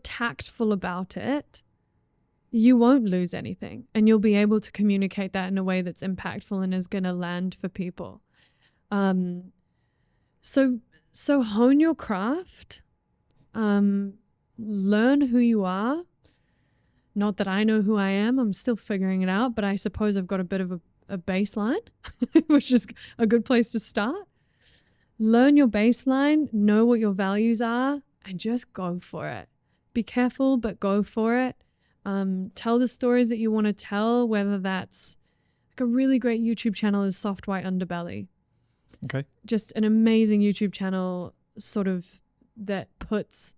tactful about it, you won't lose anything, and you'll be able to communicate that in a way that's impactful and is going to land for people. So hone your craft, learn who you are. Not that I know who I am, I'm still figuring it out, but I suppose I've got a bit of a baseline, which is a good place to start. Learn your baseline, know what your values are, and just go for it. Be careful, but go for it. Tell the stories that you want to tell, whether that's like a really great YouTube channel is Soft White Underbelly. Okay. Just an amazing YouTube channel, sort of, that puts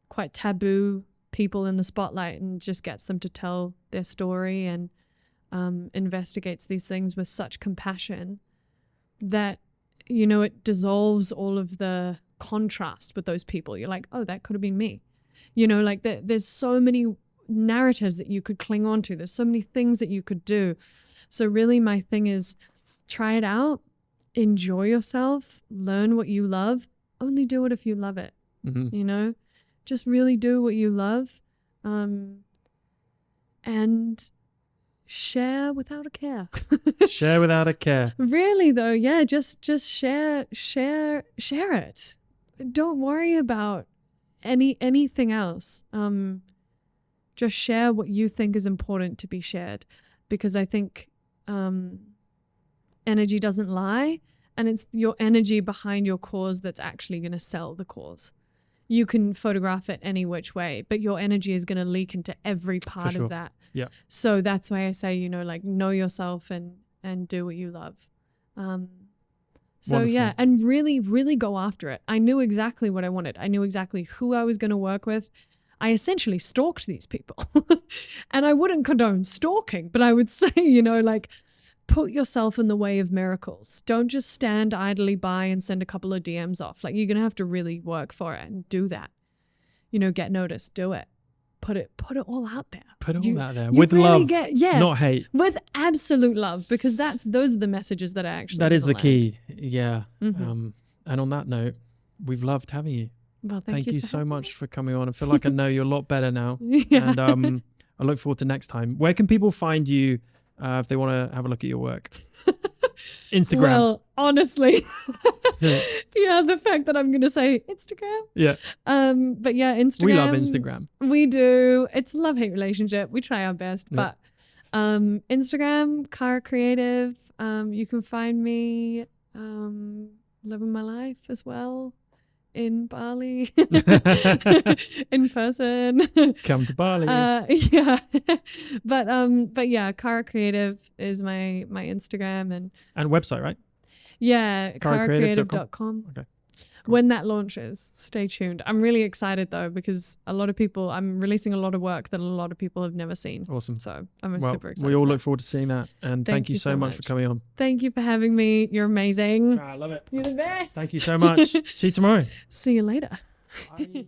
quite taboo people in the spotlight and just gets them to tell their story, and investigates these things with such compassion that, you know, it dissolves all of the contrast with those people. You're like, oh, that could have been me. You know, like there's so many narratives that you could cling on to. There's so many things that you could do. So really my thing is, try it out, enjoy yourself, learn what you love. Only do it if you love it. Mm-hmm. You know, just really do what you love, and share without a care. Share without a care. Really though, yeah, just share it. Don't worry about anything else. Just share what you think is important to be shared, because I think energy doesn't lie, and it's your energy behind your cause that's actually going to sell the cause. You can photograph it any which way, but your energy is going to leak into every part sure. of that. Yeah. So that's why I say, you know, like, know yourself and do what you love. So Wonderful. yeah, and really, really go after it. I knew exactly what I wanted. I knew exactly who I was going to work with. I essentially stalked these people. And I wouldn't condone stalking, but I would say, you know, like, put yourself in the way of miracles. Don't just stand idly by and send a couple of DMs off. Like, you're going to have to really work for it and do that. You know, get noticed, do it. Put it all out there. Put it all out there. You With really love, yeah, not hate. with absolute love, because those are the messages that I actually That is the land. key. Yeah. Mhm. And on that note, we've loved having you. Well, Thank you for so having much me. for coming on. I feel like I know you a lot better now. Yeah. And I look forward to next time. Where can people find you if they want to have a look at your work? Instagram. Well, honestly, yeah, the fact that I'm going to say Instagram. Yeah. But yeah, Instagram. We love Instagram. We do. It's a love-hate relationship. We try our best, Yeah. but Instagram, Caragh Creative. You can find me living my life as well in Bali, in person. Come to Bali. Yeah. But yeah, Caragh Creative is my Instagram, and website, right? yeah, caraghcreative.com. Okay. When that launches, stay tuned. I'm really excited though, because I'm releasing a lot of work that a lot of people have never seen. Awesome. So I'm Well, super excited. we all for look that. forward to seeing that. And thank you so much for coming on. Thank you for having me. You're amazing. I love it. You're the best. Thank you so much. See you tomorrow. See you later. Bye.